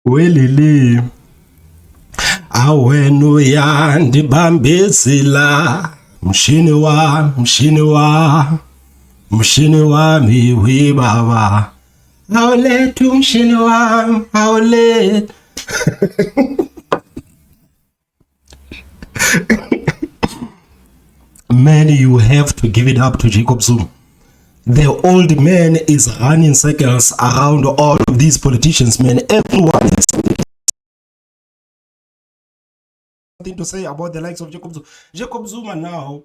Welele awenu ya ndibambezela mshini wami we baba awulethu mshini wami awulethu. Man, you have to give it up to Jacob Zuma. The old man is running circles around all of these politicians, man. Everyone has something to say about the likes of Jacob Zuma. Jacob Zuma now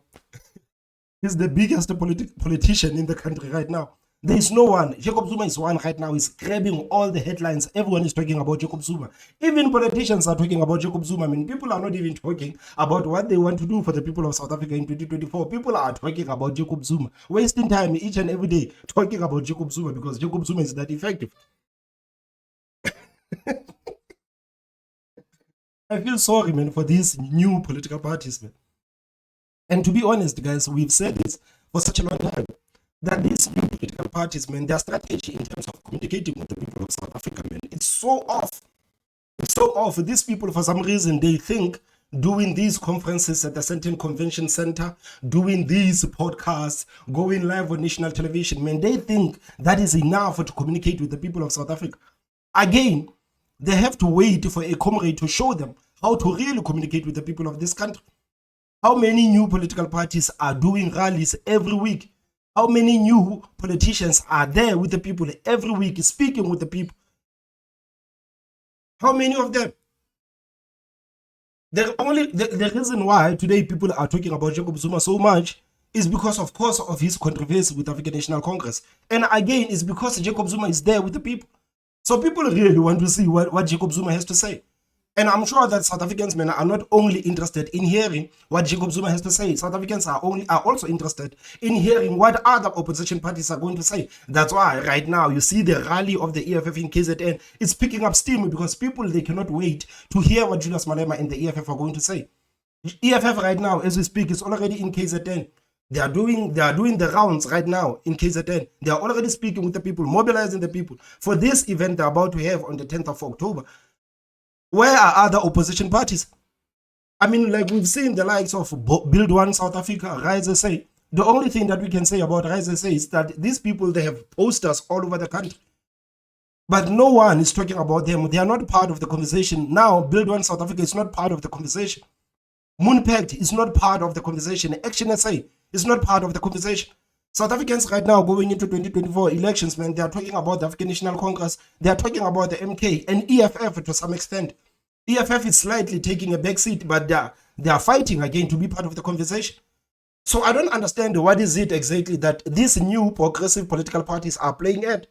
is the biggest politician in the country right now. There is no one. Jacob Zuma is one right now. He's grabbing all the headlines. Everyone is talking about Jacob Zuma. Even politicians are talking about Jacob Zuma. I mean, people are not even talking about what they want to do for the people of South Africa in 2024. People are talking about Jacob Zuma, wasting time each and every day talking about Jacob Zuma because Jacob Zuma is that effective. I feel sorry, man, for these new political parties, man. And to be honest, guys, we've said this for such a long time, that these new political parties, man, their strategy in terms of communicating with the people of South Africa, man, it's so off. It's so off. These people, for some reason, they think doing these conferences at the certain convention center, doing these podcasts, going live on national television, man, they think that is enough to communicate with the people of South Africa. Again, they have to wait for a comrade to show them how to really communicate with the people of this country. How many new political parties are doing rallies every week? How many new politicians are there with the people every week, speaking with the people? How many of them? The reason why today people are talking about Jacob Zuma so much is because, of course, of his controversy with African National Congress. And again, it's because Jacob Zuma is there with the people. So people really want to see what Jacob Zuma has to say. And I'm sure that South Africans, men, are not only interested in hearing what Jacob Zuma has to say. South Africans are also interested in hearing what other opposition parties are going to say. That's why right now you see the rally of the EFF in KZN. It's picking up steam because people, they cannot wait to hear what Julius Malema and the EFF are going to say. EFF right now, as we speak, is already in KZN. They are doing the rounds right now in KZN. They are already speaking with the people, mobilizing the people for this event they're about to have on the 10th of October. Where are other opposition parties? I mean, like we've seen the likes of Build One South Africa, Rise SA. The only thing that we can say about Rise SA is that these people, they have posters all over the country. But no one is talking about them. They are not part of the conversation. Now, Build One South Africa is not part of the conversation. Moonpact is not part of the conversation. Action SA is not part of the conversation. South Africans right now going into 2024 elections, man, they are talking about the African National Congress. They are talking about the MK and EFF to some extent. EFF is slightly taking a back seat, but they are fighting again to be part of the conversation. So I don't understand what is it exactly that these new progressive political parties are playing at.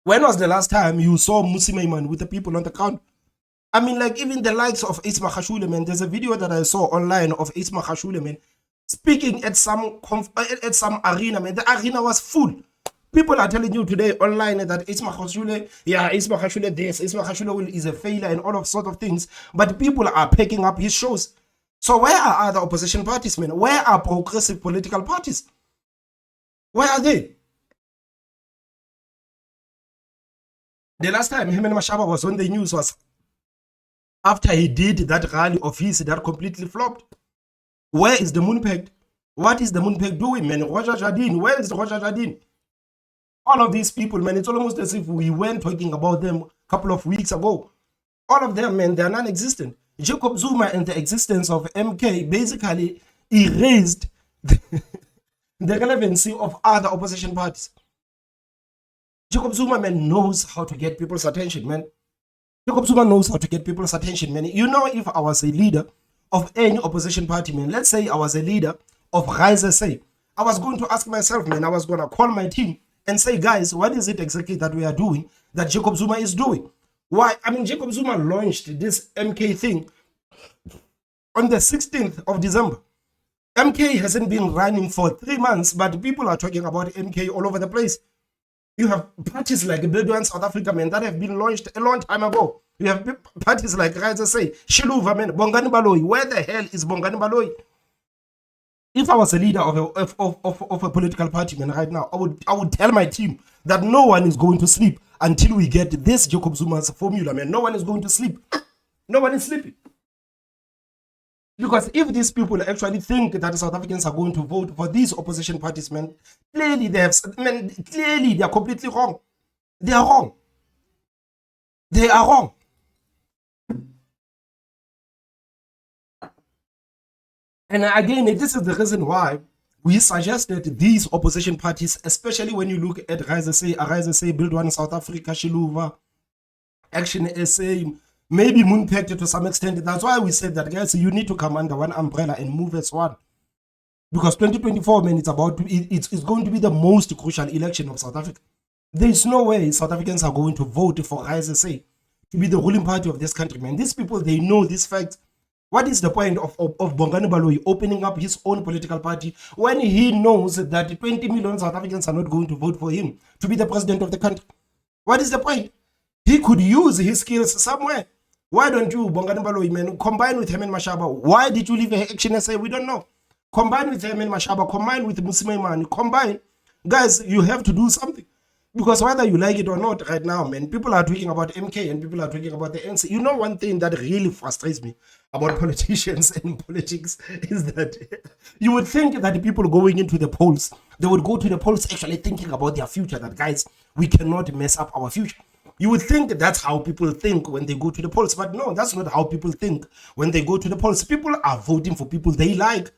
When was the last time you saw Musi Maiman with the people on the ground? I mean, like even the likes of Isma Khashule, man, there's a video that I saw online of Isma Khashule, man, speaking at some arena, man. The arena was full. People are telling you today online that Isma Khashule this, Isma Khashule is a failure and all of sort of things. But people are picking up his shows. So where are other opposition parties, man? Where are progressive political parties? Where are they? The last time Hemene Mashaba was on the news was after he did that rally of his that completely flopped. Where is the Moonpact? What is the Moonpact doing, man? Roger Jardine, where is Roger Jardine? All of these people, man, it's almost as if we weren't talking about them a couple of weeks ago. All of them, man, they're non-existent. Jacob Zuma and the existence of MK basically erased the relevancy of other opposition parties. Jacob Zuma, man, knows how to get people's attention, man. Jacob Zuma knows how to get people's attention, man. You know, if I was a leader of any opposition party, man, let's say I was a leader of Rise SA, I was going to ask myself, man, I was going to call my team and say, guys, what is it exactly that we are doing that Jacob Zuma is doing? Why? I mean, Jacob Zuma launched this MK thing on the 16th of December. MK hasn't been running for 3 months, but people are talking about MK all over the place. You have parties like Build One South Africa, man, that have been launched a long time ago. You have parties like Rise SA, Shiluva, man, Bongani Baloyi. Where the hell is Bongani Baloyi? If I was a leader of a political party, man, right now, I would tell my team that no one is going to sleep until we get this Jacob Zuma's formula, man. No one is going to sleep. No one is sleeping. Because if these people actually think that South Africans are going to vote for these opposition parties, man, clearly they are completely wrong. They are wrong. They are wrong. And again, this is the reason why we suggested these opposition parties, especially when you look at Rise SA, Build One South Africa, Shiluva, Action SA, maybe Moonpact to some extent. That's why we said that, guys, you need to come under one umbrella and move as one. Because 2024, man, it's going to be the most crucial election of South Africa. There is no way South Africans are going to vote for Rise SA to be the ruling party of this country, man. These people, they know this fact. What is the point of Bongani Baloyi opening up his own political party when he knows that 20 million South Africans are not going to vote for him to be the president of the country? What is the point? He could use his skills somewhere. Why don't you, Bongani Baloyi, man, combine with Herman Mashaba? Why did you leave Action SA? We don't know. Combine with Herman Mashaba, combine with Musimaimani, combine. Guys, you have to do something. Because whether you like it or not right now, man, people are talking about MK and people are talking about the NC. You know, one thing that really frustrates me about politicians and politics is that you would think that the people going into the polls, they would go to the polls actually thinking about their future, that, guys, we cannot mess up our future. You would think that's how people think when they go to the polls. But no, that's not how people think when they go to the polls. People are voting for people they like.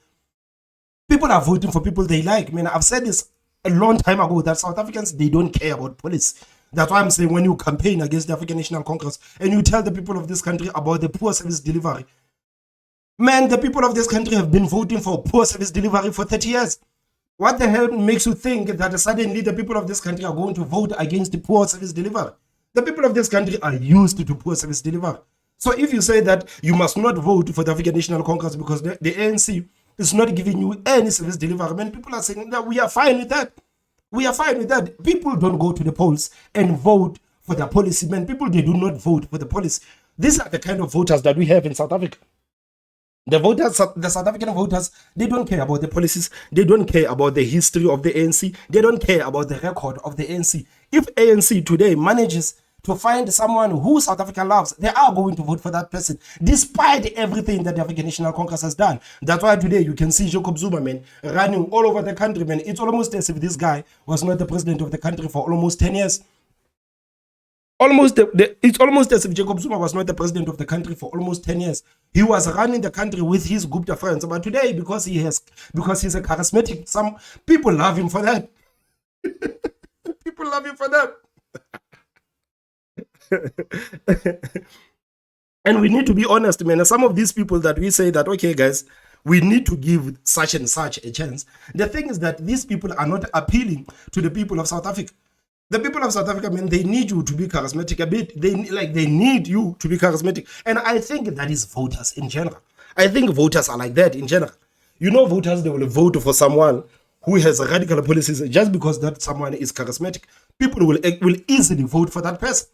People are voting for people they like. Man, I've said this a long time ago that South Africans, they don't care about police. That's why I'm saying when you campaign against the African National Congress and you tell the people of this country about the poor service delivery, man, the people of this country have been voting for poor service delivery for 30 years. What the hell makes you think that suddenly the people of this country are going to vote against the poor service delivery? The people of this country are used to poor service delivery. So if you say that you must not vote for the African National Congress because the ANC is not giving you any service delivery, man, people are saying that we are fine with that. We are fine with that. People don't go to the polls and vote for their policy, man. People, they do not vote for the policy. These are the kind of voters that we have in South Africa. The voters, the South African voters, they don't care about the policies. They don't care about the history of the ANC. They don't care about the record of the ANC. If ANC today manages to find someone who South Africa loves, they are going to vote for that person, despite everything that the African National Congress has done. That's why today you can see Jacob Zuma, man, running all over the country, man. It's almost as if this guy was not the president of the country for almost 10 years. It's almost as if Jacob Zuma was not the president of the country for almost 10 years. He was running the country with his Gupta friends. But today, because he's a charismatic, some people love him for that. People love him for that. And we need to be honest, man. Some of these people that we say that, okay, guys, we need to give such and such a chance. The thing is that these people are not appealing to the people of South Africa. The people of South Africa, man, they need you to be charismatic a bit. They need you to be charismatic. And I think that is voters in general. I think voters are like that in general. You know, voters, they will vote for someone who has radical policies just because that someone is charismatic. People will easily vote for that person.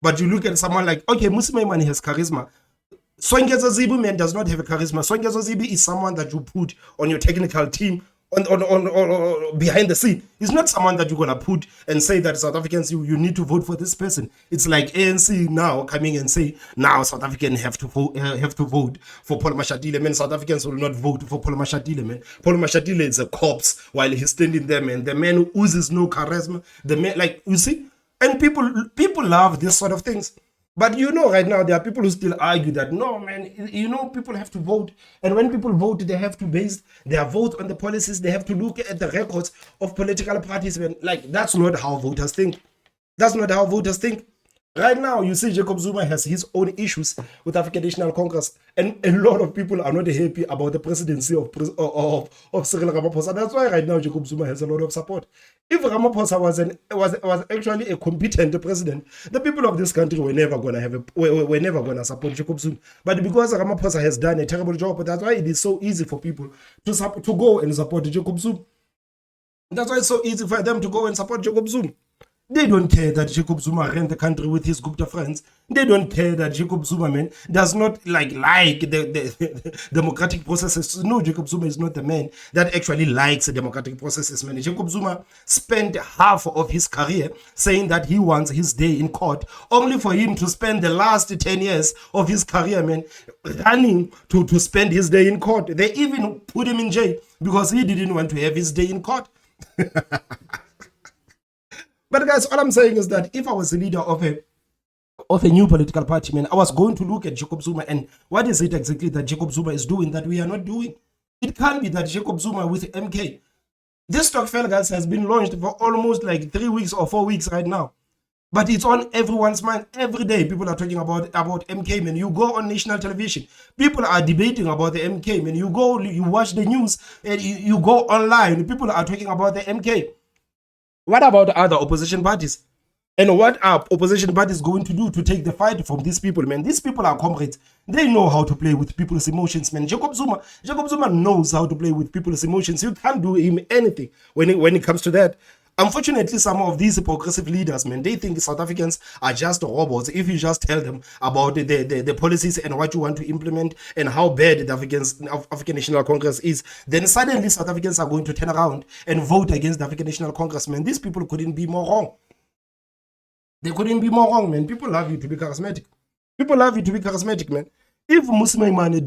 But you look at someone like, okay, Musimaimani has charisma. Songezo Zibu, man, does not have a charisma. Songezo Zibu is someone that you put on your technical team on behind the scene. He's not someone that you're going to put and say that South Africans, you need to vote for this person. It's like ANC now coming and say, now South Africans have to vote for Paul Mashatile. Man, South Africans will not vote for Paul Mashatile, man. Paul Mashatile is a corpse while he's standing there, man. The man who oozes no charisma. The man, like, you see? And people love this sort of things. But you know, right now, there are people who still argue that, no, man, you know, people have to vote. And when people vote, they have to base their vote on the policies. They have to look at the records of political parties. Man. Like, that's not how voters think. That's not how voters think. Right now, you see Jacob Zuma has his own issues with African National Congress. And a lot of people are not happy about the presidency of Cyril Ramaphosa. That's why right now Jacob Zuma has a lot of support. If Ramaphosa was actually a competent president, the people of this country were never gonna support Jacob Zuma. But because Ramaphosa has done a terrible job, that's why it is so easy for people to go and support Jacob Zuma. That's why it's so easy for them to go and support Jacob Zuma. They don't care that Jacob Zuma ran the country with his Gupta friends. They don't care that Jacob Zuma, man, does not like the democratic processes. No, Jacob Zuma is not the man that actually likes the democratic processes, man. Jacob Zuma spent half of his career saying that he wants his day in court, only for him to spend the last 10 years of his career, man, running to spend his day in court. They even put him in jail because he didn't want to have his day in court. But guys, all I'm saying is that if I was a leader of a new political party, man, I was going to look at Jacob Zuma and what is it exactly that Jacob Zuma is doing that we are not doing? It can't be that Jacob Zuma with MK. This Stokvel, guys, has been launched for almost like 3 weeks or 4 weeks right now. But it's on everyone's mind. Every day, people are talking about MK, man. You go on national television, people are debating about the MK, man. You go, you watch the news, and you go online, people are talking about the MK. What about other opposition parties? And what are opposition parties going to do to take the fight from these people, man? These people are comrades. They know how to play with people's emotions, man. Jacob Zuma knows how to play with people's emotions. You can't do him anything when it comes to that. Unfortunately, some of these progressive leaders, man, they think South Africans are just robots. If you just tell them about the policies and what you want to implement and how bad the African National Congress is, then suddenly South Africans are going to turn around and vote against the African National Congress, man. These people couldn't be more wrong. They couldn't be more wrong, man. People love you to be charismatic. People love you to be charismatic, man. If Musima Imani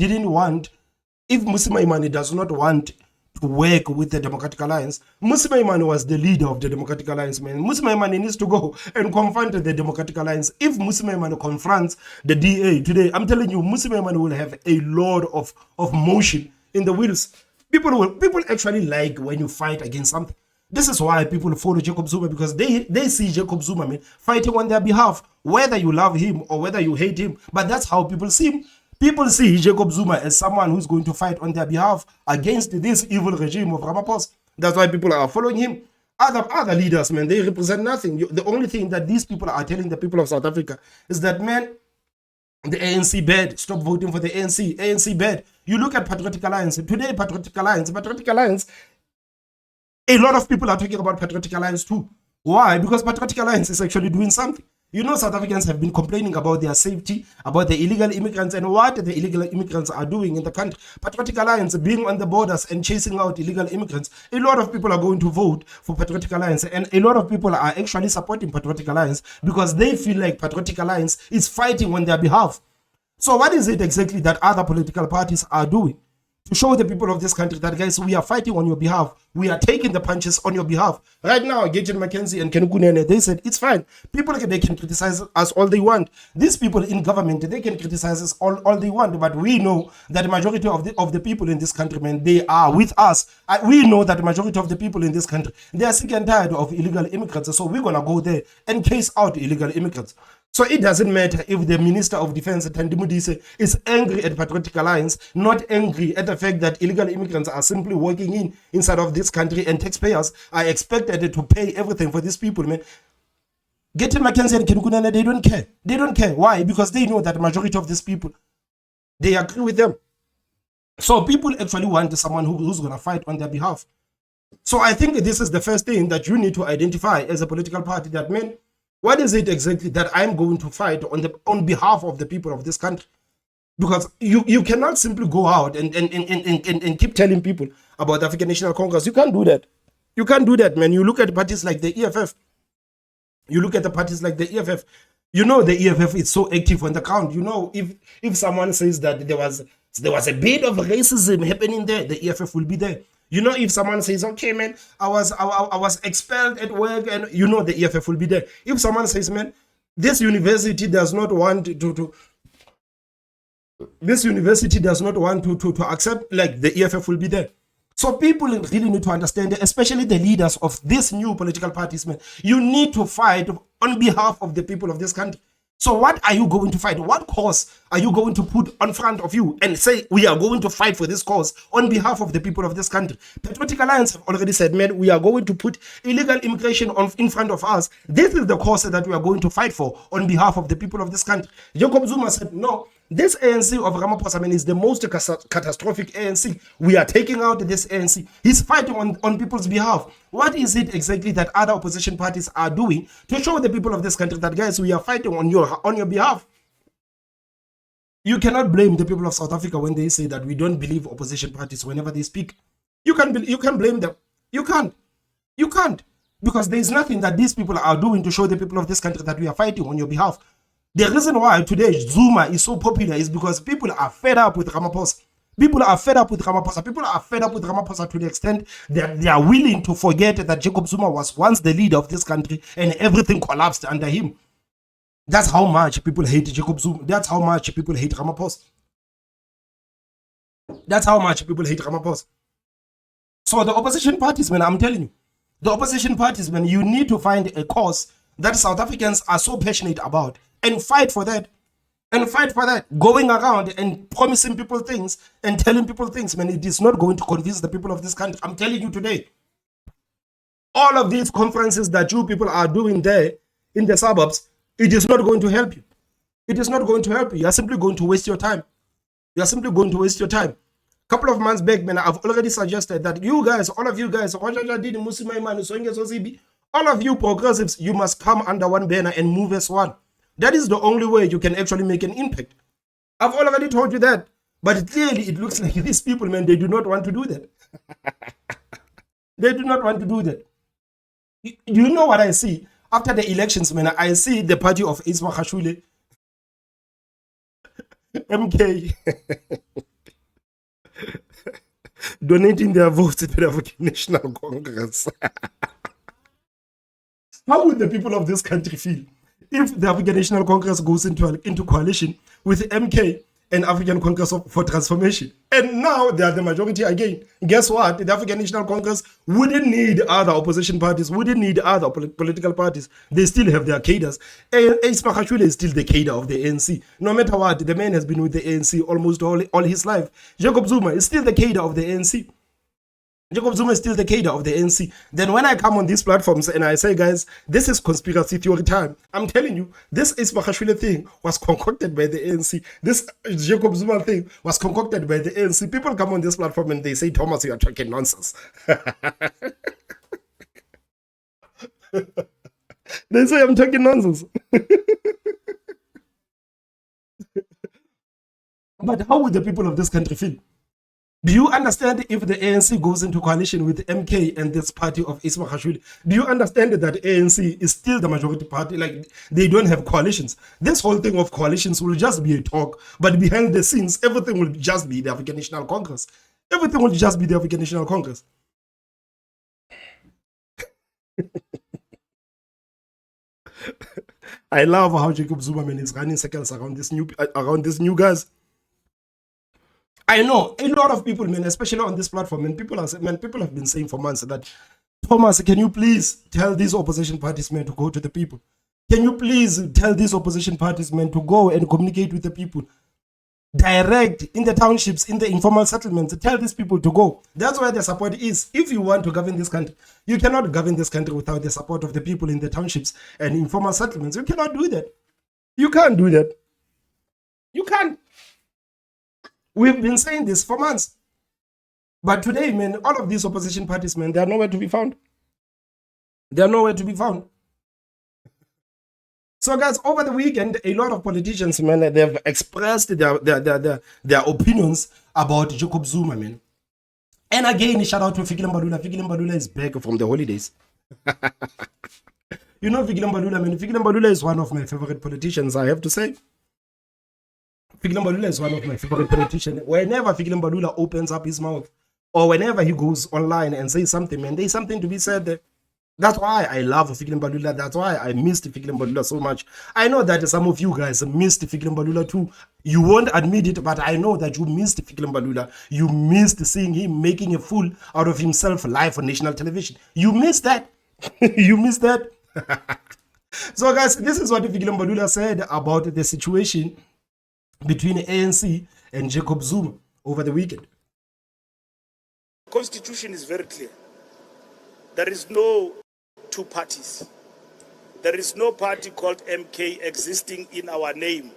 does not want to work with the Democratic Alliance, Musima Imani was the leader of the Democratic Alliance, man. Musima Imani needs to go and confront the Democratic Alliance. If Musima Imani confronts the DA today, I'm telling you, Musima Imani will have a lot of motion in the wheels. People actually like when you fight against something. This is why people follow Jacob Zuma, because they see Jacob Zuma, man, fighting on their behalf, whether you love him or whether you hate him. But that's how people see him. People see Jacob Zuma as someone who's going to fight on their behalf against this evil regime of Ramaphosa. That's why people are following him. Other leaders, man, they represent nothing. The only thing that these people are telling the people of South Africa is that, man, the ANC bad. Stop voting for the ANC. ANC bad. You look at Patriotic Alliance. Today, Patriotic Alliance, a lot of people are talking about Patriotic Alliance too. Why? Because Patriotic Alliance is actually doing something. You know, South Africans have been complaining about their safety, about the illegal immigrants and what the illegal immigrants are doing in the country. Patriotic Alliance being on the borders and chasing out illegal immigrants. A lot of people are going to vote for Patriotic Alliance, and a lot of people are actually supporting Patriotic Alliance because they feel like Patriotic Alliance is fighting on their behalf. So what is it exactly that other political parties are doing to show the people of this country that, guys, we are fighting on your behalf. We are taking the punches on your behalf. Right now, Gajan McKenzie and Ken Kunene, they said, it's fine. People, they can criticize us all they want. These people in government, they can criticize us all they want. But we know that the majority of the people in this country, man, they are with us. We know that the majority of the people in this country, they are sick and tired of illegal immigrants. So we're going to go there and case out illegal immigrants. So it doesn't matter if the Minister of Defense, Thandi Modise, is angry at Patriotic Alliance, not angry at the fact that illegal immigrants are simply working inside of this country and taxpayers are expected to pay everything for these people, man. Getting McKenzie and Kenkunene, they don't care. They don't care. Why? Because they know that the majority of these people, they agree with them. So people actually want someone who's going to fight on their behalf. So I think this is the first thing that you need to identify as a political party, that, man, what is it exactly that I'm going to fight on behalf of the people of this country? Because you cannot simply go out and keep telling people about the African National Congress. You can't do that. You can't do that, man. You look at parties like the EFF. You look at the parties like the EFF. You know the EFF is so active on the ground. You know, if someone says that there was a bit of racism happening there, the EFF will be there. You know, if someone says, okay, man, I was expelled at work, and you know the EFF will be there. If someone says, man, this university does not want to accept, like, the EFF will be there. So people really need to understand, especially the leaders of these new political parties, man, you need to fight on behalf of the people of this country. So what are you going to fight? What cause are you going to put on front of you and say, we are going to fight for this cause on behalf of the people of this country? Patriotic Alliance have already said, man, we are going to put illegal immigration in front of us. This is the cause that we are going to fight for on behalf of the people of this country. Jacob Zuma said, no, This ANC of Ramaphosa, man, is the most catastrophic ANC. We are taking out this ANC. He's fighting on people's behalf. What is it exactly that other opposition parties are doing to show the people of this country that, guys, we are fighting on your behalf? You cannot blame the people of South Africa when they say that we don't believe opposition parties whenever they speak. You can't blame them. You can't. Because there is nothing that these people are doing to show the people of this country that we are fighting on your behalf. The reason why today Zuma is so popular is because people are fed up with Ramaphosa. People are fed up with Ramaphosa. People are fed up with Ramaphosa to the extent that they are willing to forget that Jacob Zuma was once the leader of this country and everything collapsed under him. That's how much people hate Jacob Zuma. That's how much people hate Ramaphosa. That's how much people hate Ramaphosa. So the opposition parties, man, I'm telling you, the opposition parties, man, you need to find a cause that South Africans are so passionate about and fight for that. And fight for that. Going around and promising people things and telling people things, man, it is not going to convince the people of this country. I'm telling you today. All of these conferences that you people are doing there in the suburbs, it is not going to help you. It is not going to help you. You are simply going to waste your time. You are simply going to waste your time. A couple of months back, man, I've already suggested that you guys, all of you guys, all of you progressives, you must come under one banner and move as one. That is the only way you can actually make an impact. I've already told you that. But clearly, it looks like these people, man, they do not want to do that. They do not want to do that. You know what I see? After the elections, man, I see the party of Ismail MK donating their votes to the African National Congress. How would the people of this country feel if the African National Congress goes into coalition with MK and African Congress for Transformation? And now they are the majority again. Guess what? The African National Congress wouldn't need other opposition parties, wouldn't need other political parties. They still have their cadres. Ismail is still the cadre of the ANC. No matter what, the man has been with the ANC almost all his life. Jacob Zuma is still the cadre of the ANC. Jacob Zuma is still the cadre of the ANC. Then when I come on these platforms and I say, guys, this is conspiracy theory time, I'm telling you, this Ismail thing was concocted by the ANC. This Jacob Zuma thing was concocted by the ANC. People come on this platform and they say, Thomas, you are talking nonsense. They say I'm talking nonsense. But how would the people of this country feel? Do you understand if the ANC goes into coalition with MK and this party of Ismail Khashoggi? Do you understand that ANC is still the majority party? Like, they don't have coalitions. This whole thing of coalitions will just be a talk, but behind the scenes, everything will just be the African National Congress. Everything will just be the African National Congress. I love how Jacob Zuma, man, is running circles around this new guys. I know a lot of people, man, especially on this platform, and people have been saying for months that, Thomas, can you please tell these opposition parties, man, to go to the people? Can you please tell these opposition parties, man, to go and communicate with the people? Direct in the townships, in the informal settlements, tell these people to go. That's where the support is. If you want to govern this country, you cannot govern this country without the support of the people in the townships and informal settlements. You cannot do that. You can't do that. You can't. We've been saying this for months. But today, man, all of these opposition parties, man, they are nowhere to be found. They are nowhere to be found. So, guys, over the weekend, a lot of politicians, man, they've expressed their opinions about Jacob Zuma, man. And again, shout out to Fikile Mbalula. Fikile Mbalula is back from the holidays. You know Fikile Mbalula, man. Fikile Mbalula is one of my favorite politicians, I have to say. Fikile Mbalula is one of my favorite politicians. Whenever Fikile Mbalula opens up his mouth, or whenever he goes online and says something, man, there's something to be said there. That's why I love Fikile Mbalula. That's why I missed Fikile Mbalula so much. I know that some of you guys missed Fikile Mbalula too. You won't admit it, but I know that you missed Fikile Mbalula. You missed seeing him making a fool out of himself live on national television. You missed that. You missed that. So, guys, this is what Fikile Mbalula said about the situation between ANC and Jacob Zuma over the weekend. The Constitution is very clear. There is no two parties. There is no party called MK existing in our name.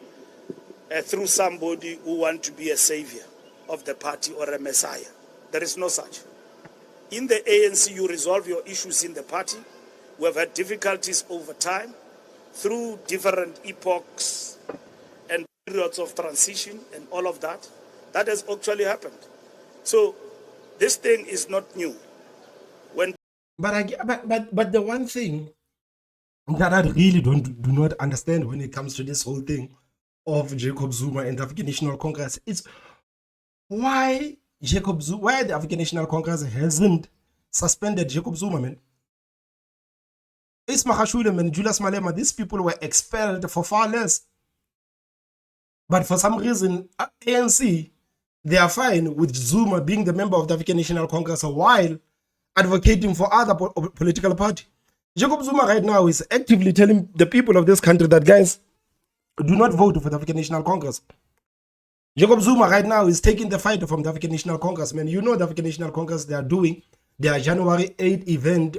through somebody who want to be a savior of the party or a messiah. There is no such. In the ANC, you resolve your issues in the party. We have had difficulties over time through different epochs and periods of transition and all of that. That has actually happened. So this thing is not new. When but the one thing that I really do not understand when it comes to this whole thing of Jacob Zuma and the African National Congress is why why the African National Congress hasn't suspended Jacob Zuma, man. Ismahashule, man, Julius Malema, these people were expelled for far less. But for some reason, ANC, they are fine with Zuma being the member of the African National Congress while advocating for other political party. Jacob Zuma right now is actively telling the people of this country that, guys, do not vote for the African National Congress. Jacob Zuma right now is taking the fight from the African National Congress. Man, you know the African National Congress, they are doing their January 8th event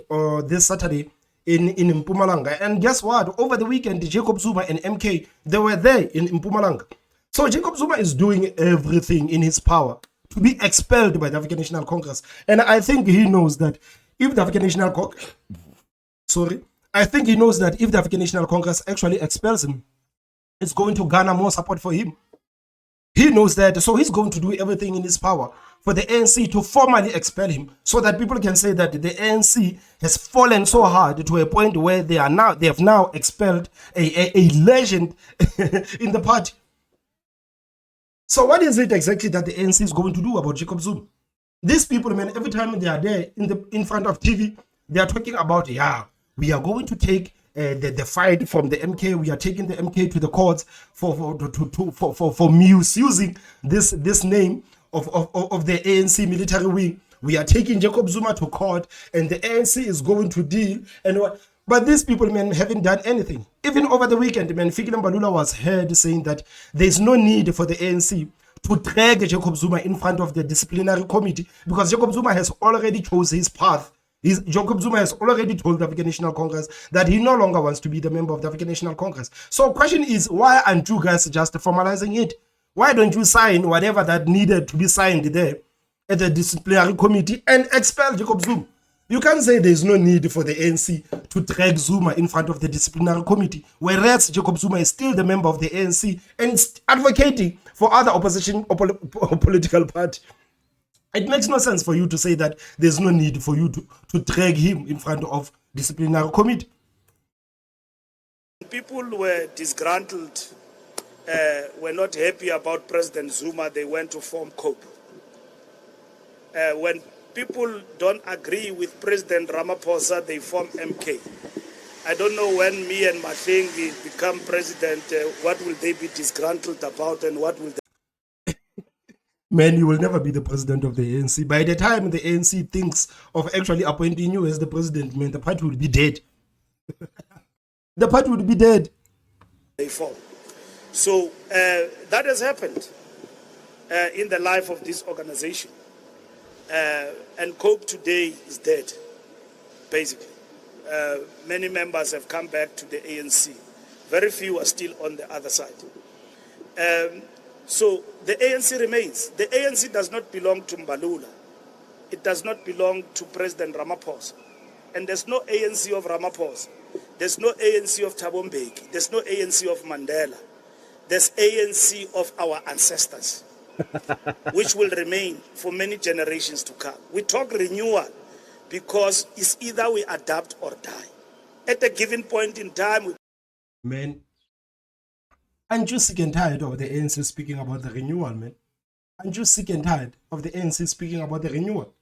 this Saturday in Mpumalanga. And guess what? Over the weekend, Jacob Zuma and MK, they were there in Mpumalanga. So Jacob Zuma is doing everything in his power to be expelled by the African National Congress. And I think he knows that if the African National Congress, I think he knows that if the African National Congress actually expels him, it's going to garner more support for him. He knows that, so he's going to do everything in his power for the ANC to formally expel him, so that people can say that the ANC has fallen so hard to a point where they have now expelled a legend in the party. So what is it exactly that the ANC is going to do about Jacob Zuma? These people, man, every time they are there in front of TV, they are talking about, yeah, we are going to take the fight from the MK. We are taking the MK to the courts for misusing this name of the ANC military wing. We are taking Jacob Zuma to court, and the ANC is going to deal. But these people, man, haven't done anything. Even over the weekend, man, Fikile Mbalula was heard saying that there's no need for the ANC to drag Jacob Zuma in front of the disciplinary committee because Jacob Zuma has already chosen his path. Jacob Zuma has already told the African National Congress that he no longer wants to be the member of the African National Congress. So the question is, why aren't you guys just formalizing it? Why don't you sign whatever that needed to be signed there at the disciplinary committee and expel Jacob Zuma? You can't say there's no need for the ANC to drag Zuma in front of the disciplinary committee, whereas Jacob Zuma is still the member of the ANC and advocating for other opposition or political party. It makes no sense for you to say that there's no need for you to drag him in front of disciplinary committee. People were disgruntled, were not happy about President Zuma, they went to form COPE. When people don't agree with President Ramaphosa, they form MK. I don't know when me and Mathengi become president, what will they be disgruntled about and what will they... Man, you will never be the president of the ANC. By the time the ANC thinks of actually appointing you as the president, man, the party will be dead. The party will be dead. They form. So that has happened in the life of this organization. And COPE today is dead, basically. Many members have come back to the ANC. Very few are still on the other side. So the ANC remains. The ANC does not belong to Mbalula. It does not belong to President Ramaphosa. And there's no ANC of Ramaphosa. There's no ANC of Thabo Mbeki. There's no ANC of Mandela. There's ANC of our ancestors, which will remain for many generations to come. We talk renewal because it's either we adapt or die. At a given point in time... Man, aren't you sick and tired of the ANC speaking about the renewal, man? Aren't you sick and tired of the ANC speaking about the renewal?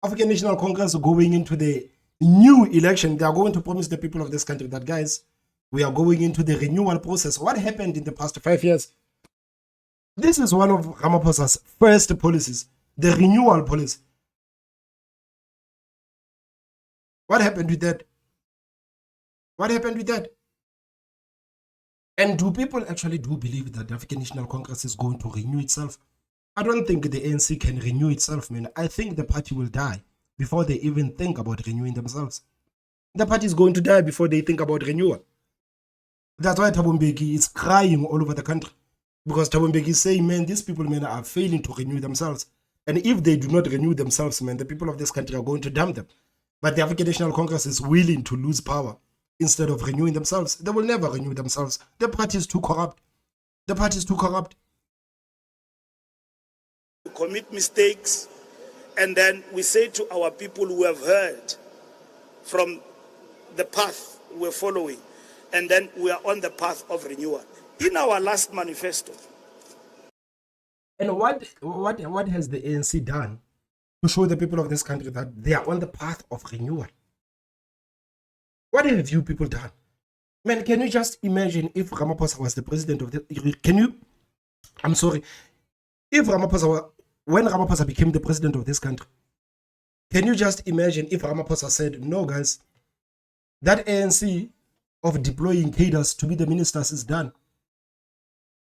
African National Congress going into the new election, they are going to promise the people of this country that, guys, we are going into the renewal process. What happened in the past 5 years? This is one of Ramaphosa's first policies, the renewal policy. What happened with that? What happened with that? And do people actually do believe that the African National Congress is going to renew itself? I don't think the ANC can renew itself, man. I think the party will die before they even think about renewing themselves. The party is going to die before they think about renewal. That's why Thabo Mbeki is crying all over the country. Because Thabo Mbeki is saying, man, these people, man, are failing to renew themselves. And if they do not renew themselves, man, the people of this country are going to dump them. But the African National Congress is willing to lose power instead of renewing themselves. They will never renew themselves. The party is too corrupt. The party is too corrupt. We commit mistakes, and then we say to our people who have heard from the path we're following, and then we are on the path of renewal. In our last manifesto. And what has the ANC done to show the people of this country that they are on the path of renewal? What have you people done? Man, can you just imagine if Ramaphosa was the president of the... If Ramaphosa... When Ramaphosa became the president of this country, can you just imagine if Ramaphosa said, no, guys, that ANC of deploying cadres to be the ministers is done.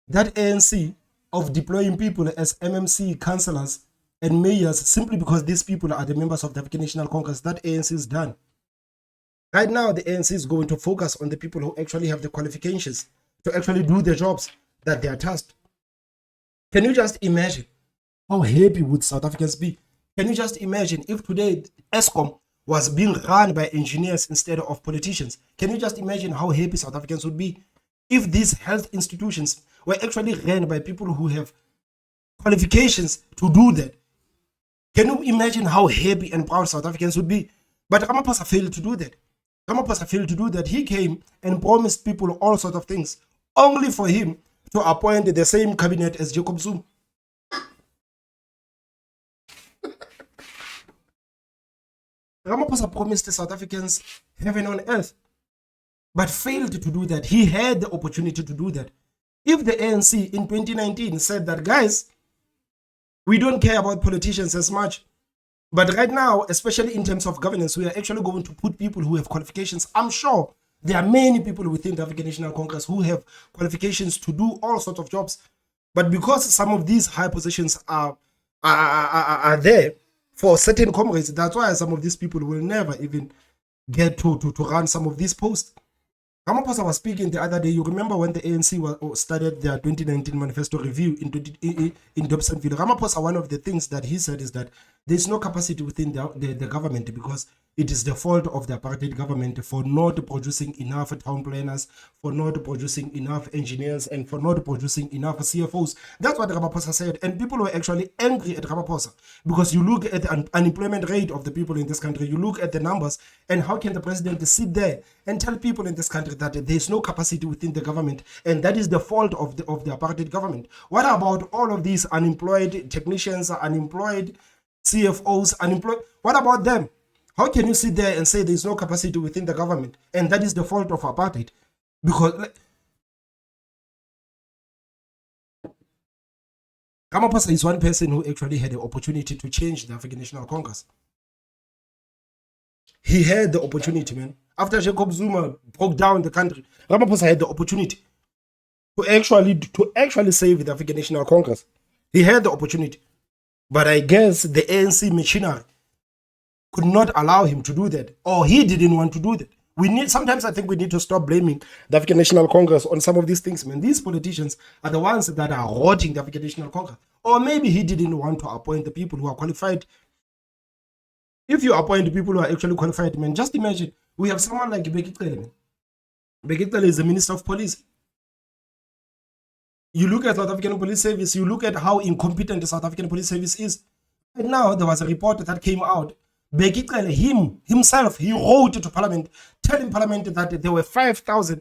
That ANC of deploying people as MMC councillors and mayors simply because these people are the members of the African National Congress, that ANC is done. Right now, the ANC is going to focus on the people who actually have the qualifications to actually do the jobs that they are tasked. Can you just imagine how happy would South Africans be? Can you just imagine if today ESCOM was being run by engineers instead of politicians? Can you just imagine how happy South Africans would be if these health institutions were actually run by people who have qualifications to do that? Can you imagine how happy and proud South Africans would be? But Ramaphosa failed to do that. Ramaphosa failed to do that. He came and promised people all sorts of things, only for him to appoint the same cabinet as Jacob Zuma. Ramaphosa promised the South Africans heaven on earth, but failed to do that. He had the opportunity to do that. If the ANC in 2019 said that, guys, we don't care about politicians as much, but right now, especially in terms of governance, we are actually going to put people who have qualifications. I'm sure there are many people within the African National Congress who have qualifications to do all sorts of jobs. But because some of these high positions are there for certain comrades, that's why some of these people will never even get to run some of these posts. Ramaphosa was speaking the other day. You remember when the ANC started their 2019 manifesto review in Dobsonville? Ramaphosa, one of the things that he said is that there's no capacity within the government because it is the fault of the apartheid government for not producing enough town planners, for not producing enough engineers, and for not producing enough CFOs. That's what Ramaphosa said. And people were actually angry at Ramaphosa because you look at the unemployment rate of the people in this country, you look at the numbers, and how can the president sit there and tell people in this country that there's no capacity within the government, and that is the fault of the apartheid government? What about all of these unemployed technicians, unemployed CFOs, unemployed? What about them? How can you sit there and say there's no capacity within the government, and that is the fault of apartheid? Because Ramaphosa is one person who actually had the opportunity to change the African National Congress. He had the opportunity, man. After Jacob Zuma broke down the country, Ramaphosa had the opportunity to actually save the African National Congress. He had the opportunity. But I guess the ANC machinery could not allow him to do that, or he didn't want to do that. Sometimes I think we need to stop blaming the African National Congress on some of these things, man. These politicians are the ones that are rotting the African National Congress. Or maybe he didn't want to appoint the people who are qualified. If you appoint people who are actually qualified, man, just imagine, we have someone like Bheki Cele, man. Bheki Cele is the Minister of Police. You look at South African Police Service, you look at how incompetent the South African Police Service is. And now there was a report that came out. Bheki Cele, himself, he wrote to Parliament, telling Parliament that there were 5,000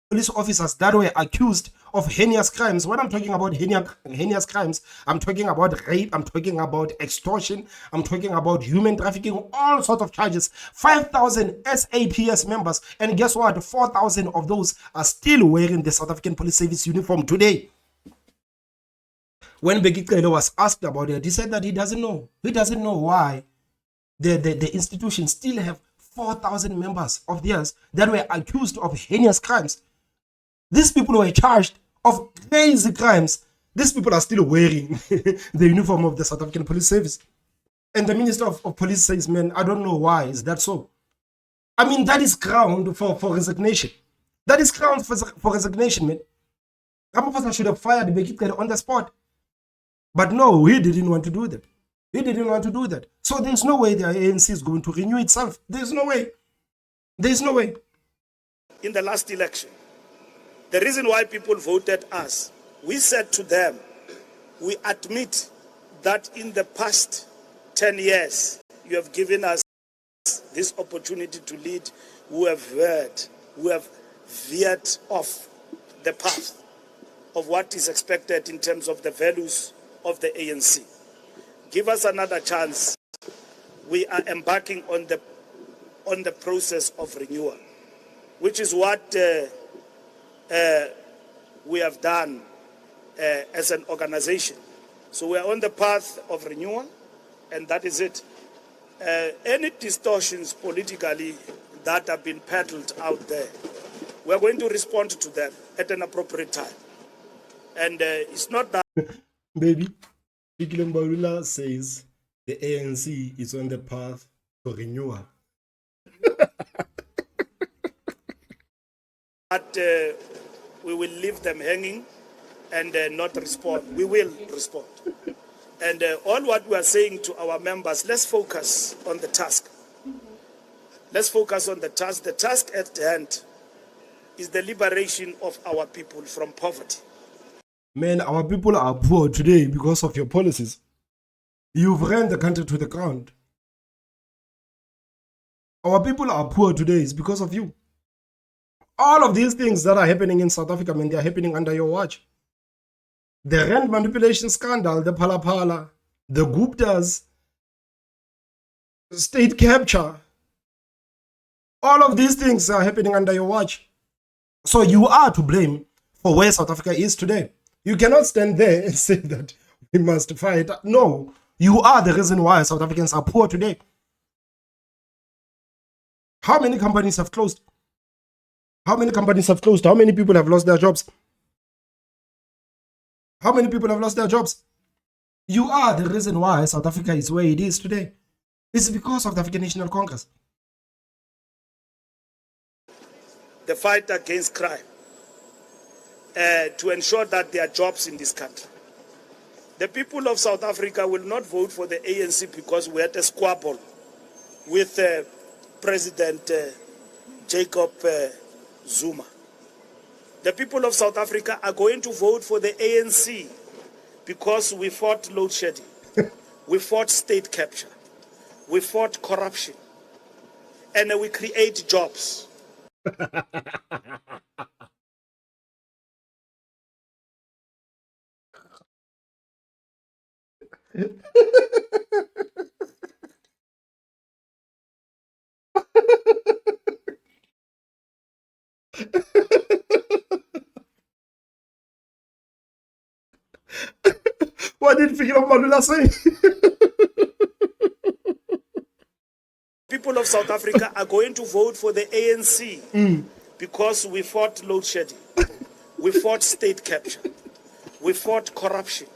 police officers that were accused of heinous crimes. When I'm talking about heinous crimes, I'm talking about rape, I'm talking about extortion, I'm talking about human trafficking, all sorts of charges. 5,000 SAPS members, and guess what? 4,000 of those are still wearing the South African Police Service uniform today. When Bheki Cele was asked about it, he said that he doesn't know. He doesn't know why the institution still have 4,000 members of theirs that were accused of heinous crimes. These people were charged of crazy crimes. These people are still wearing the uniform of the South African Police Service. And the Minister of Police says, man, I don't know why is that so. I mean, that is ground for resignation. That is ground for resignation, man. Ramaphosa should have fired Bekitele on the spot. But no, he didn't want to do that. He didn't want to do that. So there's no way the ANC is going to renew itself. There's no way. There's no way. In the last election, the reason why people voted us, we said to them, we admit that in the past 10 years, you have given us this opportunity to lead who have veered off the path of what is expected in terms of the values of the ANC. Give us another chance. We are embarking on the process of renewal, which is what we have done as an organization. So we are on the path of renewal, and that is it. Any distortions politically that have been peddled out there, we are going to respond to them at an appropriate time. And it's not that... Baby, Mbalula says the ANC is on the path to renewal. But we will leave them hanging and not respond. We will respond. And all what we are saying to our members, let's focus on the task. Let's focus on the task. The task at hand is the liberation of our people from poverty. Man, our people are poor today because of your policies. You've ran the country to the ground. Our people are poor today is because of you. All of these things that are happening in South Africa, man, they are happening under your watch. The rand manipulation scandal, the Phala, the Guptas, state capture, all of these things are happening under your watch. So you are to blame for where South Africa is today. You cannot stand there and say that we must fight. No, you are the reason why South Africans are poor today. How many companies have closed? How many companies have closed? How many people have lost their jobs? How many people have lost their jobs? You are the reason why South Africa is where it is today. It's because of the African National Congress. The fight against crime, to ensure that there are jobs in this country. The people of South Africa will not vote for the ANC because we had a squabble with President Jacob Zuma. The people of South Africa are going to vote for the ANC because we fought load shedding, we fought state capture, we fought corruption, and we create jobs. What did Mbalula say? People of South Africa are going to vote for the ANC because we fought load shedding, we fought state capture, we fought corruption,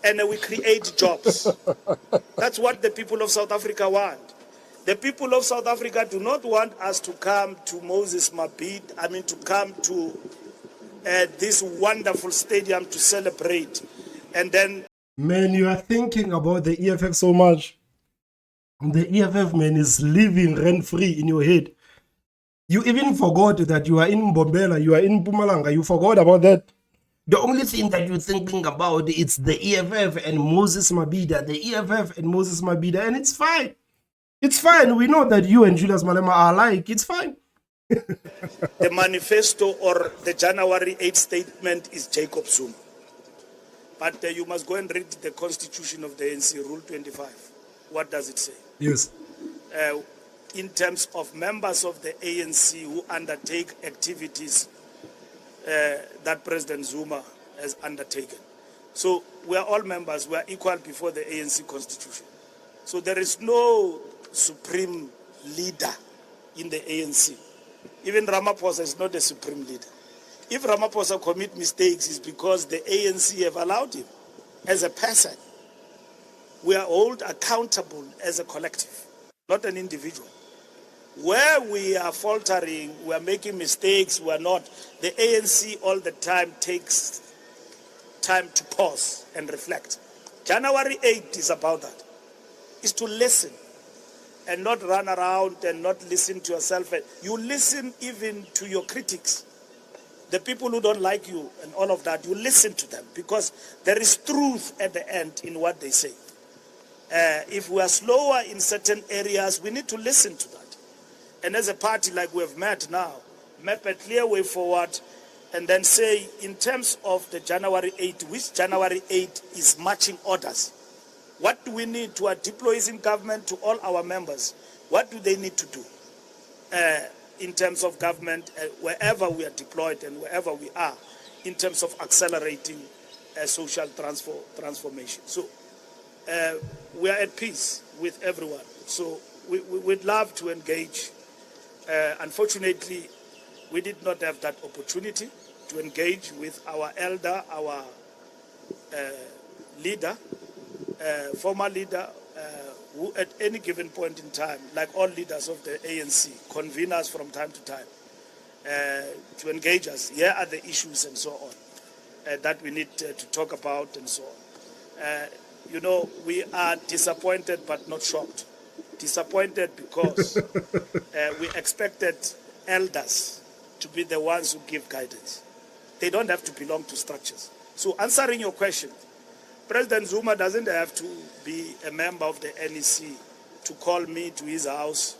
and we create jobs. That's what the people of South Africa want. The people of South Africa do not want us to come to Moses Mabhida, to come to this wonderful stadium to celebrate. And then... Man, you are thinking about the EFF so much. The EFF, man, is living rent-free in your head. You even forgot that you are in Mbombela, you are in Mpumalanga. You forgot about that. The only thing that you're thinking about is the EFF and Moses Mabhida. The EFF and Moses Mabhida, and it's fine. It's fine. We know that you and Julius Malema are alike. It's fine. The manifesto or the January 8th statement is Jacob Zuma. But you must go and read the constitution of the ANC, Rule 25. What does it say? Yes. In terms of members of the ANC who undertake activities that President Zuma has undertaken. So we are all members. We are equal before the ANC constitution. So there is no supreme leader in the ANC. Even Ramaphosa is not a supreme leader. If Ramaphosa commit mistakes, it's because the ANC have allowed him as a person. We are held accountable as a collective, not an individual. Where we are faltering, we are making mistakes, we are not. The ANC all the time takes time to pause and reflect. January 8th is about that. Is to listen and not run around and not listen to yourself. You listen even to your critics, the people who don't like you and all of that. You listen to them because there is truth at the end in what they say. If we are slower in certain areas, we need to listen to that. And as a party like we have met now, map a clear way forward and then say, in terms of the January 8th, which January 8th is marching orders? What do we need to our deployees in government, to all our members? What do they need to do in terms of government, wherever we are deployed and wherever we are, in terms of accelerating social transformation? So we are at peace with everyone. So we'd love to engage. Unfortunately, we did not have that opportunity to engage with our elder, our leader, former leader, who at any given point in time, like all leaders of the ANC, convene us from time to time to engage us. Here are the issues and so on that we need to talk about and so on. You know, we are disappointed but not shocked. Disappointed because we expected elders to be the ones who give guidance. They don't have to belong to structures. So answering your question, President Zuma doesn't have to be a member of the NEC to call me to his house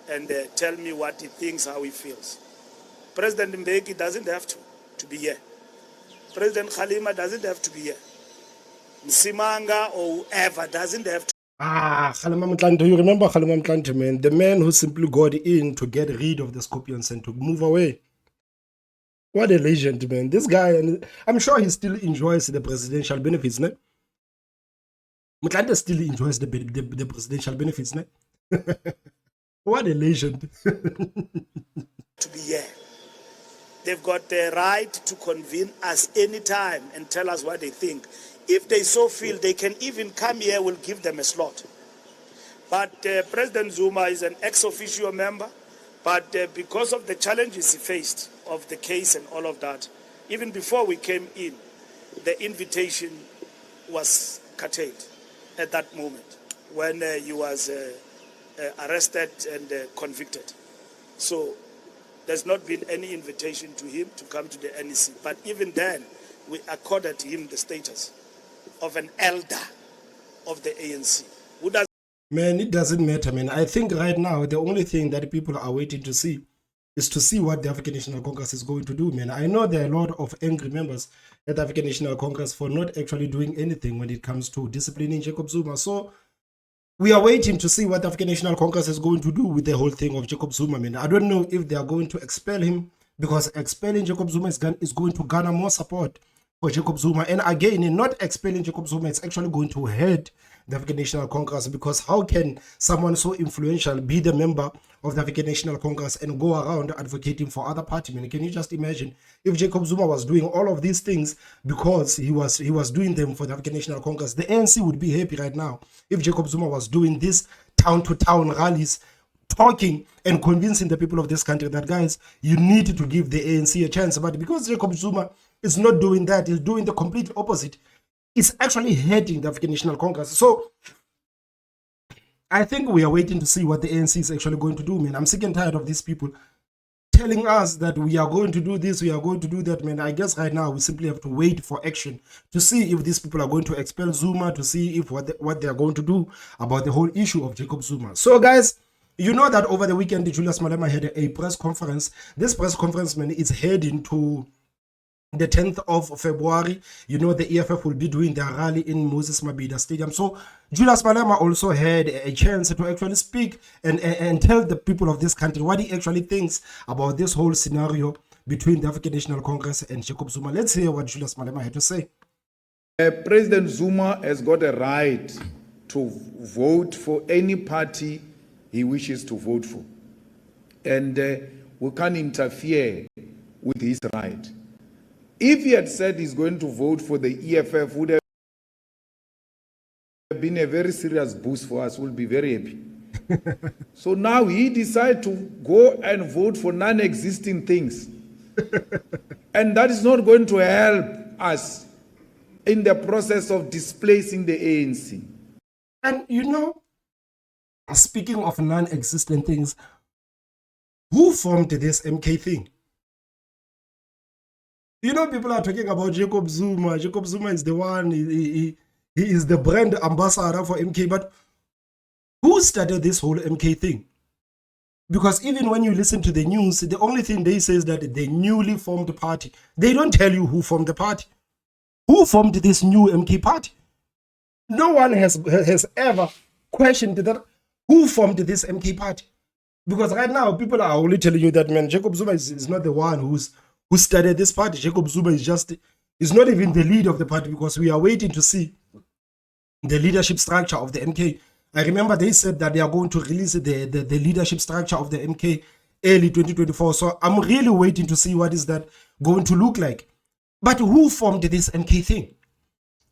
and tell me what he thinks, how he feels. President Mbeki doesn't have to be here. President Khalima doesn't have to be here. Msimanga or whoever doesn't have to. Kgalema Motlanthe, you remember Kgalema Motlanthe, man? The man who simply got in to get rid of the scorpions and to move away. What a legend, man. This guy, and I'm sure he still enjoys the presidential benefits, ne? Motlanthe still enjoys the presidential benefits, ne? What a legend. To be here. They've got the right to convene us anytime and tell us what they think. If they so feel, they can even come here, we'll give them a slot. But President Zuma is an ex-officio member, but because of the challenges he faced of the case and all of that, even before we came in, the invitation was curtailed at that moment when he was arrested and convicted. So there's not been any invitation to him to come to the NEC. But even then, we accorded him the status of an elder of the ANC. Who does? Man, it doesn't matter, man. I think right now, the only thing that people are waiting to see is to see what the African National Congress is going to do, man. I know there are a lot of angry members at the African National Congress for not actually doing anything when it comes to disciplining Jacob Zuma. So we are waiting to see what the African National Congress is going to do with the whole thing of Jacob Zuma, man. I don't know if they are going to expel him, because expelling Jacob Zuma is going to garner more support for Jacob Zuma. And again, in not expelling Jacob Zuma, it's actually going to hurt the African National Congress, because how can someone so influential be the member of the African National Congress and go around advocating for other party men? Can you just imagine if Jacob Zuma was doing all of these things because he was doing them for the African National Congress? The ANC would be happy right now if Jacob Zuma was doing this town-to-town rallies, talking and convincing the people of this country that, guys, you need to give the ANC a chance. But because Jacob Zuma is not doing that, he's doing the complete opposite, it's actually hurting the African National Congress. So I think we are waiting to see what the ANC is actually going to do, man. I'm sick and tired of these people telling us that we are going to do this, we are going to do that, man. I guess right now we simply have to wait for action to see if these people are going to expel Zuma, to see if what they are going to do about the whole issue of Jacob Zuma. So, guys, you know that over the weekend, Julius Malema had a press conference. This press conference, man, is heading to the 10th of February. You know, the EFF will be doing their rally in Moses Mabhida Stadium. So Julius Malema also had a chance to actually speak and tell the people of this country what he actually thinks about this whole scenario between the African National Congress and Jacob Zuma. Let's hear what Julius Malema had to say. President Zuma has got a right to vote for any party he wishes to vote for. And we can't interfere with his right. If he had said he's going to vote for the EFF, would have been a very serious boost for us. We'll be very happy. So now he decided to go and vote for non-existing things. And that is not going to help us in the process of displacing the ANC. And you know, speaking of non-existent things, who formed this MK thing? You know, people are talking about Jacob Zuma. Jacob Zuma is the one, he is the brand ambassador for MK. But who started this whole MK thing? Because even when you listen to the news, the only thing they say is that the newly formed party. They don't tell you who formed the party. Who formed this new MK party? No one has ever questioned that. Who formed this MK party? Because right now, people are only telling you that, man, Jacob Zuma is not the one who started this party. Jacob Zuma is not even the leader of the party, because we are waiting to see the leadership structure of the MK. I remember they said that they are going to release the leadership structure of the MK early 2024. So I'm really waiting to see what is that going to look like. But who formed this MK thing?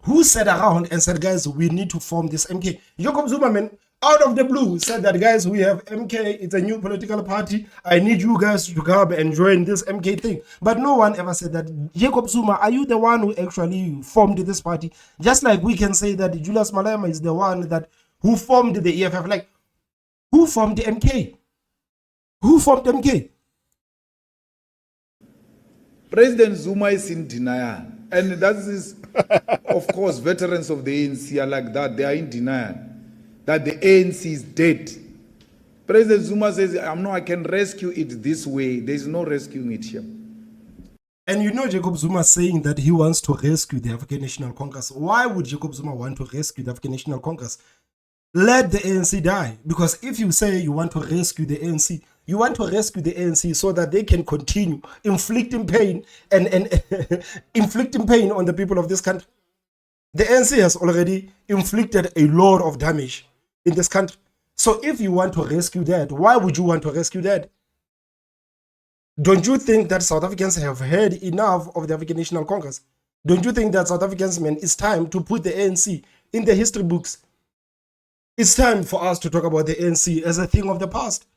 Who sat around and said, guys, we need to form this MK? Jacob Zuma, man, out of the blue, said that, guys, we have MK, it's a new political party. I need you guys to come and join this MK thing. But no one ever said that. Jacob Zuma, are you the one who actually formed this party? Just like we can say that Julius Malema is the one who formed the EFF. Like, who formed the MK? Who formed MK? President Zuma is in denial. And that is, of course, veterans of the ANC are like that. They are in denial that the ANC is dead. President Zuma says, I can rescue it this way. There is no rescuing it here. And you know, Jacob Zuma saying that he wants to rescue the African National Congress. Why would Jacob Zuma want to rescue the African National Congress? Let the ANC die. Because if you say you want to rescue the ANC, you want to rescue the ANC so that they can continue inflicting pain and inflicting pain on the people of this country. The ANC has already inflicted a lot of damage in this country. So if you want to rescue that, why would you want to rescue that? Don't you think that South Africans have heard enough of the African National Congress? Don't you think that South Africans, man, it's time to put the ANC in the history books? It's time for us to talk about the ANC as a thing of the past.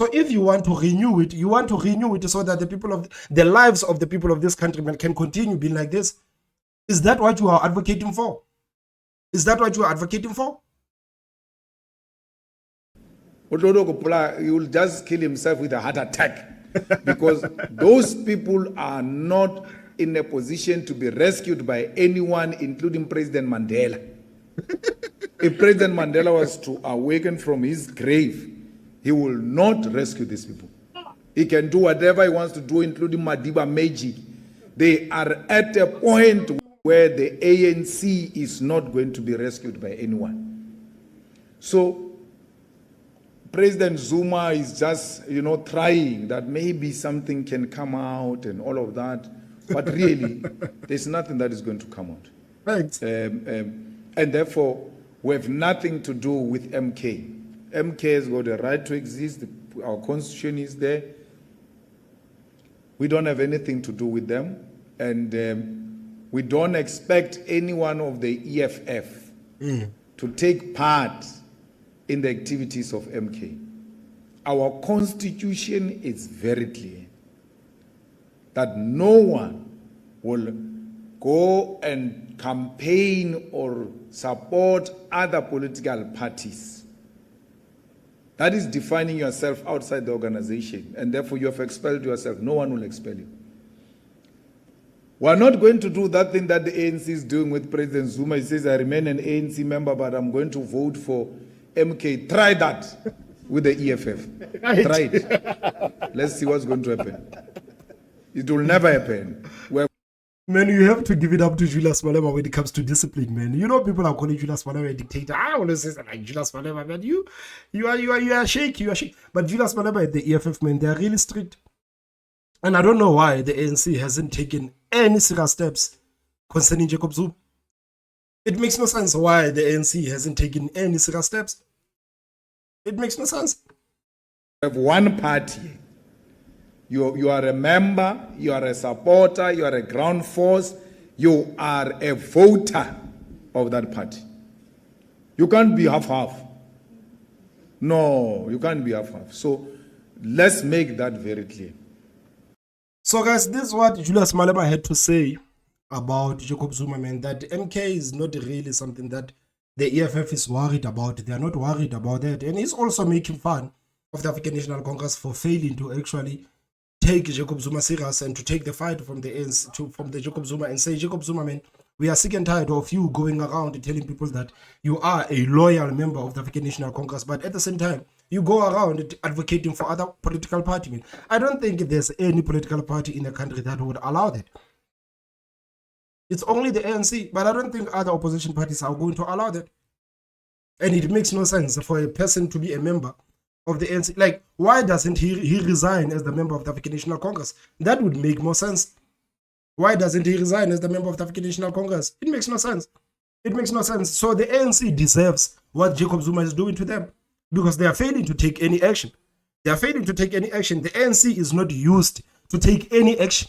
So if you want to renew it, you want to renew it so that the lives of the people of this country, man, can continue being like this. Is that what you are advocating for? Is that what you are advocating for? He will just kill himself with a heart attack. Because those people are not in a position to be rescued by anyone, including President Mandela. If President Mandela was to awaken from his grave, he will not rescue these people. He can do whatever he wants to do, including Madiba magic. They are at a point where the ANC is not going to be rescued by anyone. So President Zuma is just, trying that maybe something can come out and all of that. But really, there's nothing that is going to come out. Right. And therefore, we have nothing to do with MK. MK has got a right to exist. Our constitution is there. We don't have anything to do with them. And we don't expect anyone of the EFF to take part in the activities of MK. Our constitution is very clear that no one will go and campaign or support other political parties. That is defining yourself outside the organization, and therefore you have expelled yourself. No one will expel you. We are not going to do that thing that the ANC is doing with President Zuma. He says, I remain an ANC member, but I'm going to vote for MK. Try that with the EFF. Right. Try it. Let's see what's going to happen. It will never happen. Man, you have to give it up to Julius Malema when it comes to discipline, man. You know, people are calling Julius Malema a dictator. I always say like Julius Malema, man. You are shaky, But Julius Malema and the EFF, man, they are really strict. And I don't know why the ANC hasn't taken any serious steps concerning Jacob Zuma. It makes no sense why the ANC hasn't taken any serious steps. It makes no sense. We have one party. You are a member, you are a supporter, you are a ground force, you are a voter of that party. You can't be half-half. No, you can't be half-half. So let's make that very clear. So guys, this is what Julius Malema had to say about Jacob Zuma, man, that MK is not really something that the EFF is worried about. They are not worried about that. And he's also making fun of the African National Congress for failing to actually take Jacob Zuma serious and to take the fight from the ANC, from the Jacob Zuma, and say, Jacob Zuma, man, we are sick and tired of you going around telling people that you are a loyal member of the African National Congress, but at the same time, you go around advocating for other political parties. Man. I don't think there's any political party in the country that would allow that. It's only the ANC, but I don't think other opposition parties are going to allow that. And it makes no sense for a person to be a member of the ANC. Like, why doesn't he resign as the member of the African National Congress? That would make more sense. Why doesn't he resign as the member of the African National Congress? It makes no sense. It makes no sense. So the ANC deserves what Jacob Zuma is doing to them because they are failing to take any action. They are failing to take any action. The ANC is not used to take any action.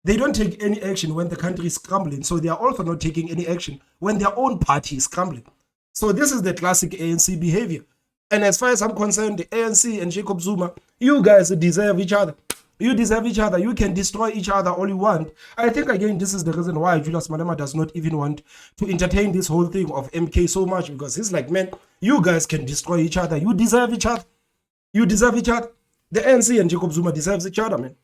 They don't take any action when the country is crumbling. So they are also not taking any action when their own party is crumbling. So this is the classic ANC behavior. And as far as I'm concerned, the ANC and Jacob Zuma, you guys deserve each other. You deserve each other. You can destroy each other all you want. I think, again, this is the reason why Julius Malema does not even want to entertain this whole thing of MK so much, because he's like, man, you guys can destroy each other. You deserve each other. You deserve each other. The ANC and Jacob Zuma deserves each other, man.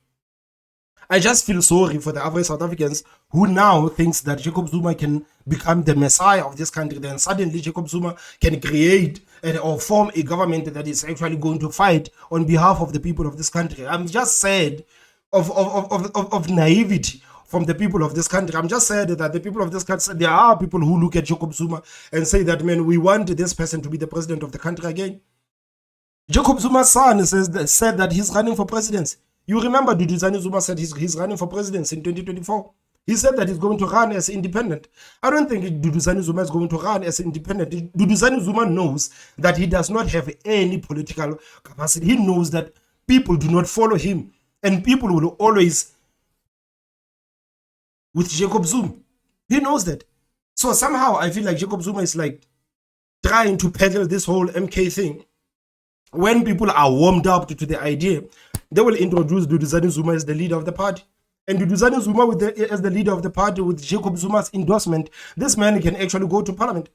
I just feel sorry for the average South Africans who now thinks that Jacob Zuma can become the messiah of this country. Then suddenly Jacob Zuma can create or form a government that is actually going to fight on behalf of the people of this country. I'm just sad of naivety from the people of this country. I'm just sad that the people of this country, there are people who look at Jacob Zuma and say that, man, we want this person to be the president of the country again. Jacob Zuma's son said that he's running for presidency. You remember Duduzane Zuma said he's running for presidency in 2024. He said that he's going to run as independent. I don't think Duduzane Zuma is going to run as independent. Duduzane Zuma knows that he does not have any political capacity. He knows that people do not follow him. And people will always with Jacob Zuma. He knows that. So somehow I feel like Jacob Zuma is like trying to peddle this whole MK thing. When people are warmed up to the idea, they will introduce Duduzane Zuma as the leader of the party. And Duduzane Zuma as the leader of the party with Jacob Zuma's endorsement, this man can actually go to parliament.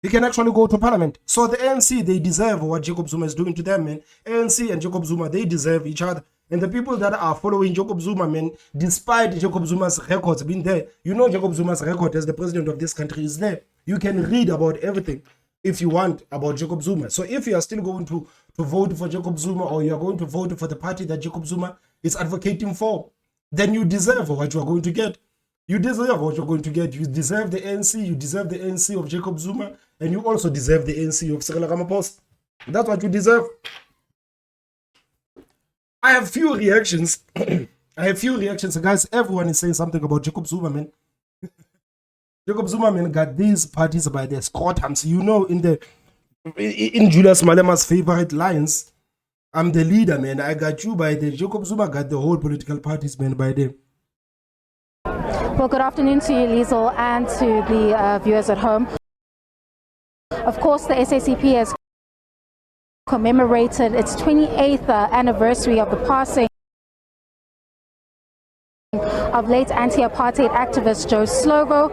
He can actually go to parliament. So the ANC, they deserve what Jacob Zuma is doing to them, man. ANC and Jacob Zuma, they deserve each other. And the people that are following Jacob Zuma, man, despite Jacob Zuma's records being there, you know Jacob Zuma's record as the president of this country is there. You can read about everything if you want about Jacob Zuma. So if you are still going to vote for Jacob Zuma, or you are going to vote for the party that Jacob Zuma is advocating for, then you deserve what you are going to get. You deserve what you're going to get. You deserve the ANC, you deserve the ANC of Jacob Zuma, and you also deserve the ANC of Cyril Ramaphosa. That's what you deserve. I have few reactions. Guys. Everyone is saying something about Jacob Zuma, man. Jacob Zuma, man, got these parties by their scrotums. You know, in Julius Malema's favorite lines, I'm the leader, man. I got you by the. Jacob Zuma got the whole political parties, man, by them. Well, good afternoon to you, Liesl, and to the viewers at home. Of course, the SACP has commemorated its 28th anniversary of the passing of late anti-apartheid activist Joe Slovo.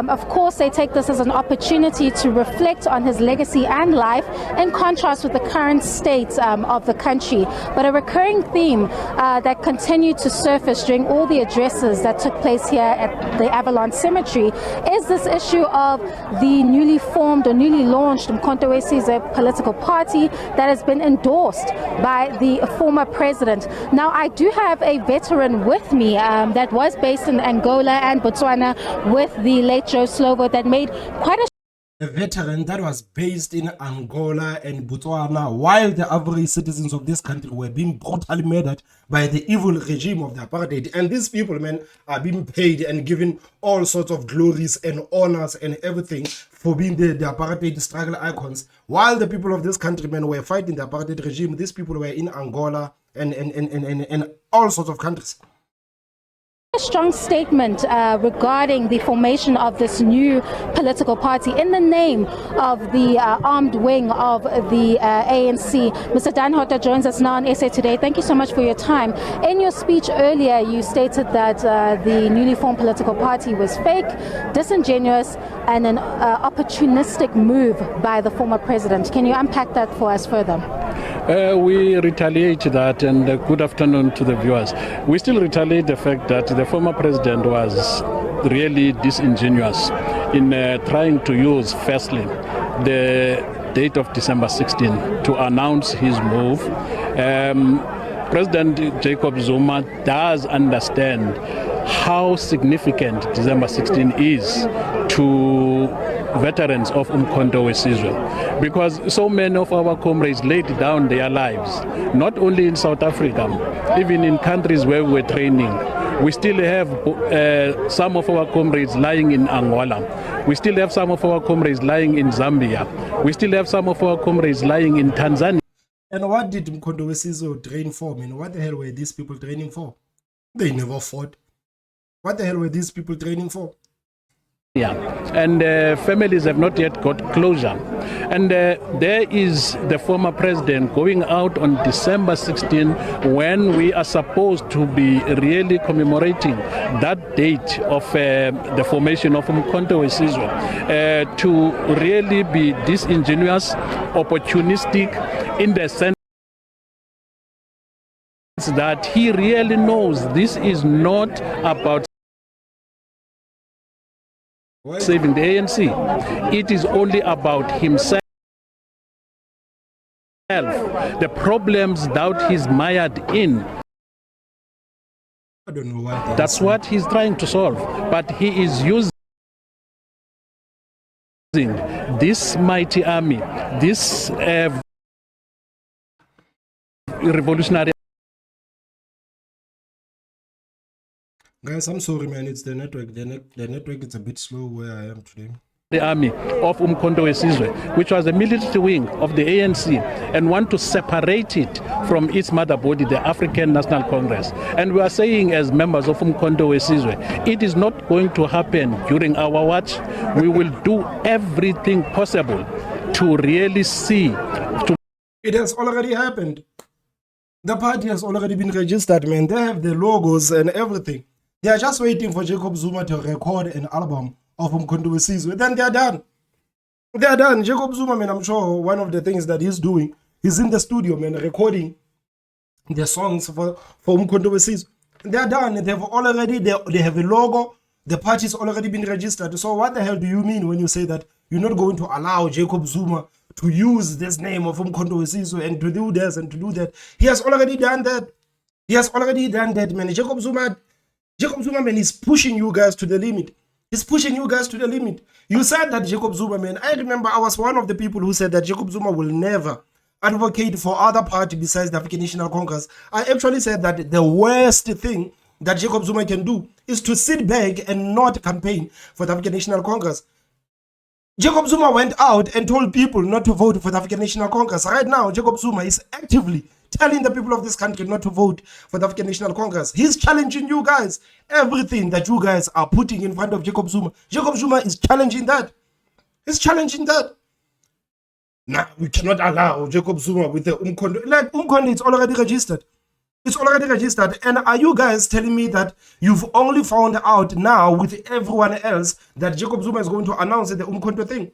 Of course, they take this as an opportunity to reflect on his legacy and life in contrast with the current state of the country. But a recurring theme that continued to surface during all the addresses that took place here at the Avalon Cemetery is this issue of the newly formed or newly launched Mkhonto we Sizwe political party that has been endorsed by the former president. Now, I do have a veteran with me that was based in Angola and Botswana with the late Joe Slovo that made quite a veteran that was based in Angola and Botswana while the average citizens of this country were being brutally murdered by the evil regime of the apartheid. And these people, man, are being paid and given all sorts of glories and honors and everything for being the apartheid struggle icons. While the people of this country, man, were fighting the apartheid regime, these people were in Angola and all sorts of countries. A strong statement regarding the formation of this new political party in the name of the armed wing of the ANC. Mr. Dan Hotta joins us now on SA Today. Thank you so much for your time. In your speech earlier, you stated that the newly formed political party was fake, disingenuous, and an opportunistic move by the former president. Can you unpack that for us further? We retaliate that, and good afternoon to the viewers. We still retaliate the fact that the former president was really disingenuous in trying to use, firstly, the date of December 16 to announce his move. President Jacob Zuma does understand how significant December 16 is to veterans of Umkhonto weSizwe, because so many of our comrades laid down their lives, not only in South Africa, even in countries where we were training. We still have some of our comrades lying in Angola. We still have some of our comrades lying in Zambia. We still have some of our comrades lying in Tanzania. And what did Umkhonto weSizwe train for, man? What the hell were these people training for? They never fought. What the hell were these people training for? Yeah, and families have not yet got closure. And there is the former president going out on December 16 when we are supposed to be really commemorating that date of the formation of Umkhonto weSizwe, to really be disingenuous, opportunistic, in the sense that he really knows this is not about saving the ANC. It is only about himself. The problems that he's mired in. I don't know why. That's what he's trying to solve. But he is using this mighty army, this revolutionary. Guys, I'm sorry, man. It's the network. The network is a bit slow where I am today. The army of Umkhonto weSizwe, which was a military wing of the ANC, and want to separate it from its mother body, the African National Congress. And we are saying, as members of Umkhonto weSizwe, it is not going to happen during our watch. We will do everything possible to really see. It has already happened. The party has already been registered, man. They have the logos and everything. They are just waiting for Jacob Zuma to record an album of Umkhonto weSizwe. Then they are done. They are done. Jacob Zuma, man, I'm sure one of the things that he's doing, he's in the studio, man, recording the songs for Umkhonto weSizwe. They are done. They have a logo. The party has already been registered. So what the hell do you mean when you say that you're not going to allow Jacob Zuma to use this name of Umkhonto weSizwe and to do this and to do that? He has already done that. He has already done that, man. Jacob Zuma, man, is pushing you guys to the limit. He's pushing you guys to the limit. You said that Jacob Zuma, man. I remember I was one of the people who said that Jacob Zuma will never advocate for other party besides the African National Congress. I actually said that the worst thing that Jacob Zuma can do is to sit back and not campaign for the African National Congress. Jacob Zuma went out and told people not to vote for the African National Congress. Right now, Jacob Zuma is actively telling the people of this country not to vote for the African National Congress. He's challenging you guys. Everything that you guys are putting in front of Jacob Zuma is challenging that. He's challenging that. Now, we cannot allow Jacob Zuma with the Umkhonto. Like, Umkhonto, it's already registered. It's already registered. And are you guys telling me that you've only found out now with everyone else that Jacob Zuma is going to announce the Umkhonto thing?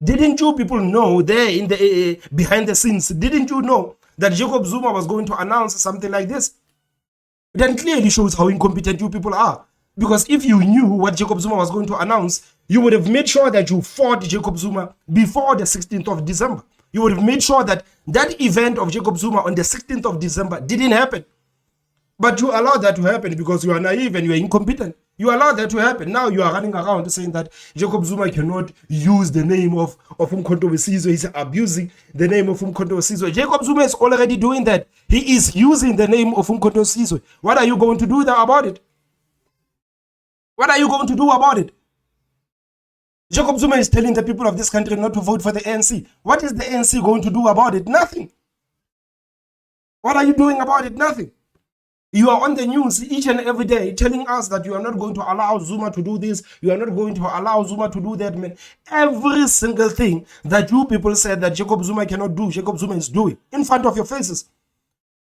Didn't you people know there in the behind the scenes? Didn't you know that Jacob Zuma was going to announce something like this? Then clearly shows how incompetent you people are. Because if you knew what Jacob Zuma was going to announce, you would have made sure that you fought Jacob Zuma before the 16th of December. You would have made sure that that event of Jacob Zuma on the 16th of December didn't happen. But you allowed that to happen because you are naive and you are incompetent. You allowed that to happen. Now you are running around saying that Jacob Zuma cannot use the name of Umkhonto weSizwe. He's abusing the name of Umkhonto weSizwe. Jacob Zuma is already doing that. He is using the name of Umkhonto weSizwe. What are you going to do about it? What are you going to do about it? Jacob Zuma is telling the people of this country not to vote for the ANC. What is the ANC going to do about it? Nothing. What are you doing about it? Nothing. You are on the news each and every day telling us that you are not going to allow Zuma to do this, you are not going to allow Zuma to do that, man. Every single thing that you people said that Jacob Zuma cannot do, Jacob Zuma is doing in front of your faces.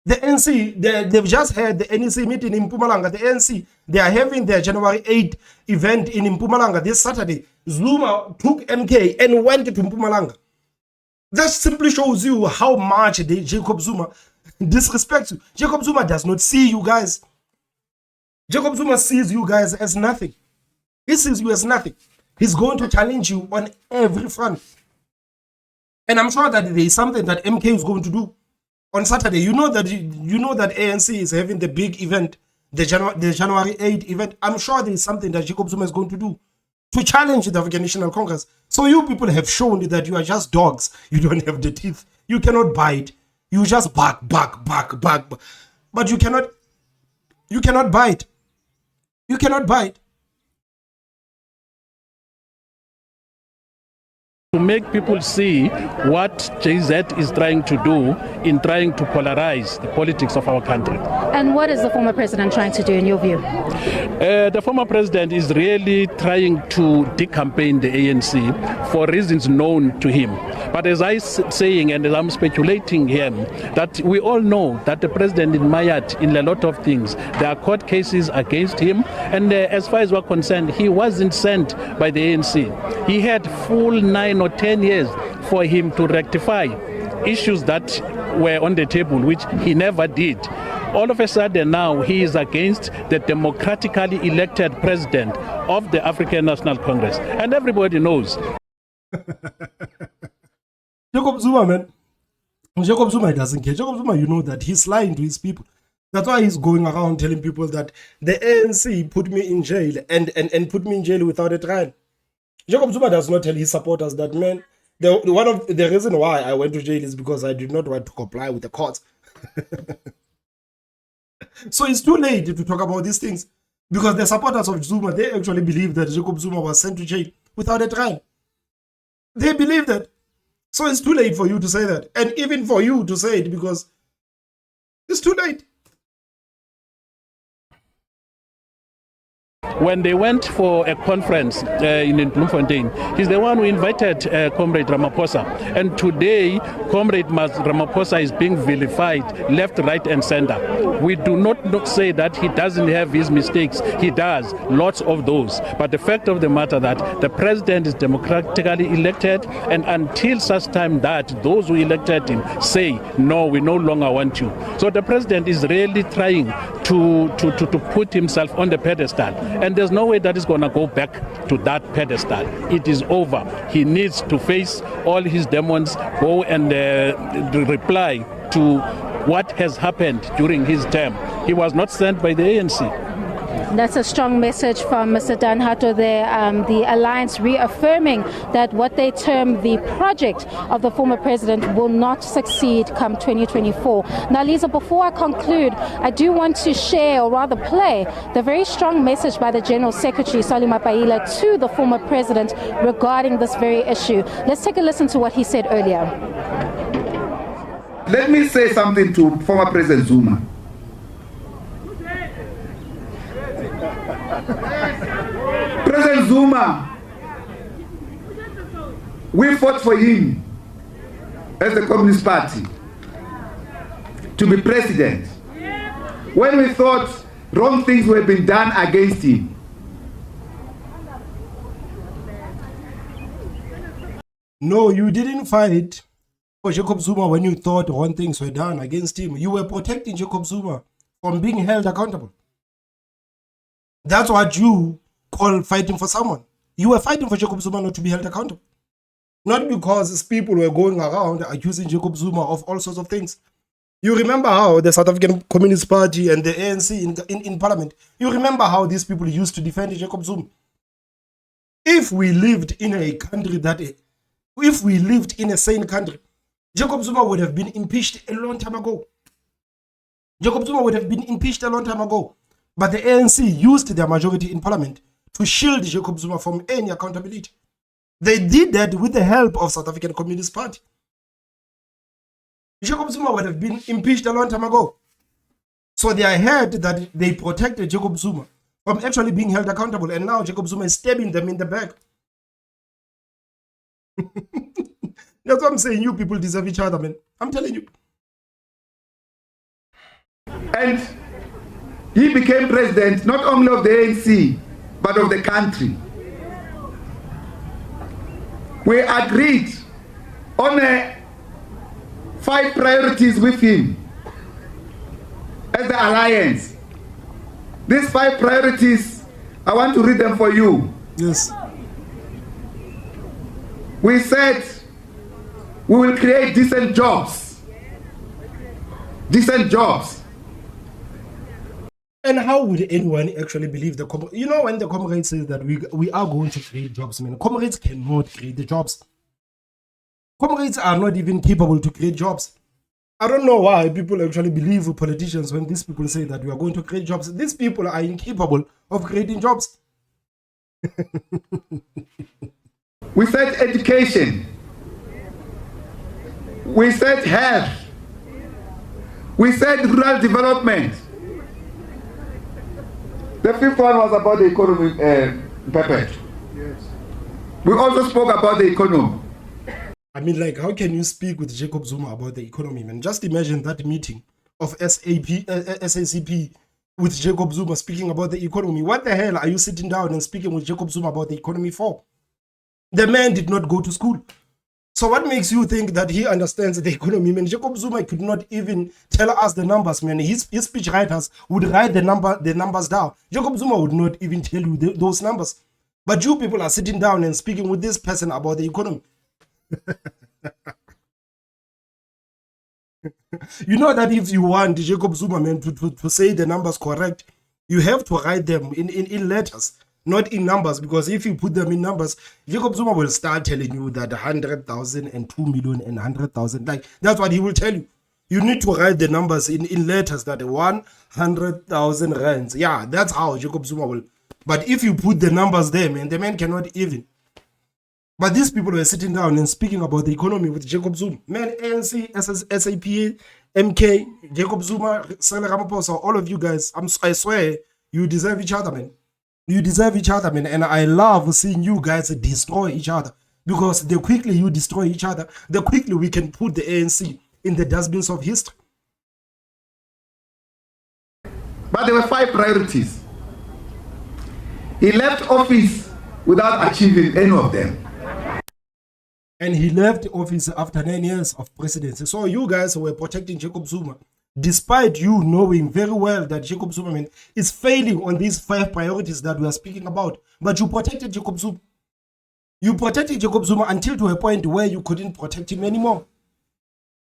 The NC, they've just had the NEC meeting in Mpumalanga. The NC, they are having their January 8th event in Mpumalanga this Saturday. Zuma took MK and went to Mpumalanga. That simply shows you how much Jacob Zuma disrespects you. Jacob Zuma does not see you guys. Jacob Zuma sees you guys as nothing. He sees you as nothing. He's going to challenge you on every front. And I'm sure that there is something that MK is going to do on Saturday. You know that ANC is having the big event, the January 8th event. I'm sure there is something that Jacob Zuma is going to do to challenge the African National Congress. So you people have shown that you are just dogs. You don't have the teeth. You cannot bite. You just bark. But you cannot bite. You cannot bite. To make people see what JZ is trying to do in trying to polarize the politics of our country. And what is the former president trying to do in your view? The former president is really trying to decampaign the ANC for reasons known to him. But as I'm saying, and as I'm speculating here, that we all know that the president is mired in a lot of things. There are court cases against him, and as far as we're concerned, he wasn't sent by the ANC. He had full 9 or 10 years for him to rectify issues that were on the table, which he never did. All of a sudden now he is against the democratically elected president of the African National Congress. And everybody knows. Jacob Zuma, man. Jacob Zuma doesn't care. Jacob Zuma, you know that he's lying to his people. That's why he's going around telling people that the ANC put me in jail and put me in jail without a trial. Jacob Zuma does not tell his supporters that, man, one of the reason why I went to jail is because I did not want to comply with the courts. So it's too late to talk about these things, because the supporters of Zuma, they actually believe that Jacob Zuma was sent to jail without a trial. They believe that. So it's too late for you to say that. And even for you to say it, because it's too late. When they went for a conference in Bloemfontein, he's the one who invited Comrade Ramaphosa. And today, Comrade Ramaphosa is being vilified left, right, and center. We do not say that he doesn't have his mistakes. He does, lots of those. But the fact of the matter that the president is democratically elected, and until such time that those who elected him say, no, we no longer want you. So the president is really trying to put himself on the pedestal. And there's no way that is going to go back to that pedestal. It is over. He needs to face all his demons, go and reply to what has happened during his term. He was not sent by the ANC. That's a strong message from Mr. Danhato there. The alliance reaffirming that what they term the project of the former president will not succeed come 2024. Now, Lisa, before I conclude, I do want to share, or rather play, the very strong message by the General Secretary, SOLLY MAPAILA, to the former president regarding this very issue. Let's take a listen to what he said earlier. Let me say something to former President Zuma. President Zuma, we fought for him as the Communist Party to be president when we thought wrong things were being done against him. No, you didn't fight for Jacob Zuma when you thought wrong things were done against him. You were protecting Jacob Zuma from being held accountable. That's what you call fighting for someone. You were fighting for Jacob Zuma not to be held accountable. Not because people were going around accusing Jacob Zuma of all sorts of things. You remember how the South African Communist Party and the ANC in Parliament, you remember how these people used to defend Jacob Zuma. If we lived in a country if we lived in a sane country, Jacob Zuma would have been impeached a long time ago. Jacob Zuma would have been impeached a long time ago. But the ANC used their majority in Parliament to shield Jacob Zuma from any accountability. They did that with the help of South African Communist Party. Jacob Zuma would have been impeached a long time ago. So they are heard that they protected Jacob Zuma from actually being held accountable, and now Jacob Zuma is stabbing them in the back. That's what I'm saying. You people deserve each other, man. I'm telling you. And he became president not only of the ANC, but of the country. We agreed on 5 priorities with him as the alliance. These 5 priorities, I want to read them for you. Yes. We said we will create decent jobs. Decent jobs. And how would anyone actually believe the you know, when the comrade says that we are going to create jobs, man, comrades cannot create the jobs. Comrades are not even capable to create jobs. I don't know why people actually believe politicians when these people say that we are going to create jobs. These people are incapable of creating jobs. We said education. We said health. We said rural development. The 5th one was about the economy, Pepe. Yes. We also spoke about the economy. I mean, like, how can you speak with Jacob Zuma about the economy, man? Just imagine that meeting of SACP with Jacob Zuma speaking about the economy. What the hell are you sitting down and speaking with Jacob Zuma about the economy for? The man did not go to school. So what makes you think that he understands the economy, man? Jacob Zuma could not even tell us the numbers, man. His speech writers would write the numbers down. Jacob Zuma would not even tell you those numbers. But you people are sitting down and speaking with this person about the economy. You know that if you want Jacob Zuma, man, to say the numbers correct, you have to write them in letters, not in numbers, because if you put them in numbers, Jacob Zuma will start telling you that 100,000 and 2 million and 100,000. Like, that's what he will tell you. You need to write the numbers in letters, that 100,000 rands. Yeah, that's how Jacob Zuma will. But if you put the numbers there, man, the man cannot even. But these people were sitting down and speaking about the economy with Jacob Zuma. Man, ANC, SAP, MK, Jacob Zuma, SOLLY Ramaphosa, all of you guys, I swear, you deserve each other, man. You deserve each other, man. And I love seeing you guys destroy each other. Because the quickly you destroy each other, the quickly we can put the ANC in the dustbins of history. But there were 5 priorities. He left office without achieving any of them. And he left office after 9 years of presidency. So you guys were protecting Jacob Zuma, despite you knowing very well that Jacob Zuma, man, is failing on these 5 priorities that we are speaking about. But you protected Jacob Zuma. You protected Jacob Zuma until to a point where you couldn't protect him anymore.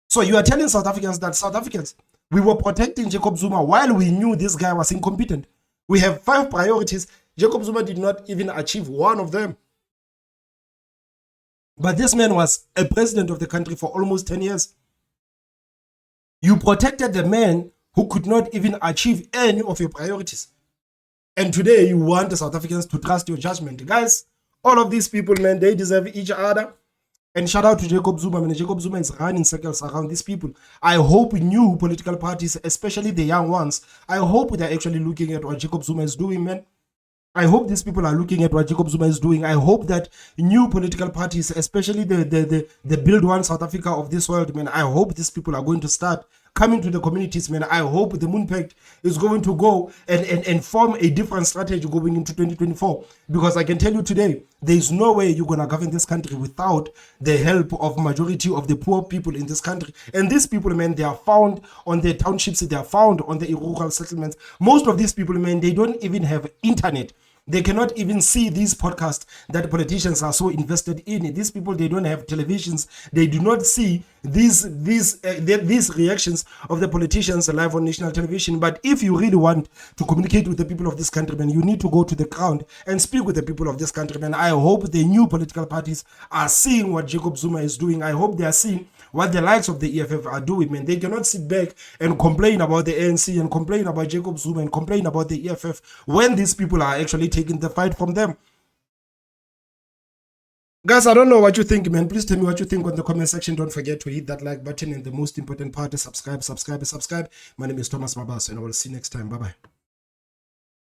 So you are telling South Africans that South Africans, we were protecting Jacob Zuma while we knew this guy was incompetent. We have 5 priorities. Jacob Zuma did not even achieve one of them. But this man was a president of the country for almost 10 years. You protected the man who could not even achieve any of your priorities. And today you want the South Africans to trust your judgment. Guys, all of these people, man, they deserve each other. And shout out to Jacob Zuma. Man, Jacob Zuma is running circles around these people. I hope new political parties, especially the young ones, I hope they're actually looking at what Jacob Zuma is doing, man. I hope these people are looking at what Jacob Zuma is doing. I hope that new political parties, especially the Build One South Africa of this world, man, I hope these people are going to start coming to the communities, man. I hope the Moon Pact is going to go and form a different strategy going into 2024. Because I can tell you today, there is no way you're going to govern this country without the help of majority of the poor people in this country. And these people, man, they are found on the townships, they are found on the rural settlements. Most of these people, man, they don't even have internet. They cannot even see these podcasts that politicians are so invested in. These people, they don't have televisions. They do not see these reactions of the politicians live on national television. But if you really want to communicate with the people of this country, man, you need to go to the ground and speak with the people of this country, man. I hope the new political parties are seeing what Jacob Zuma is doing. I hope they are seeing what the likes of the EFF are doing, man. They cannot sit back and complain about the ANC and complain about Jacob Zuma and complain about the EFF when these people are actually taking the fight from them. Guys, I don't know what you think, man. Please tell me what you think on the comment section. Don't forget to hit that like button, and the most important part is subscribe. My name is Thomas Mabaso, and I will see you next time. Bye-bye.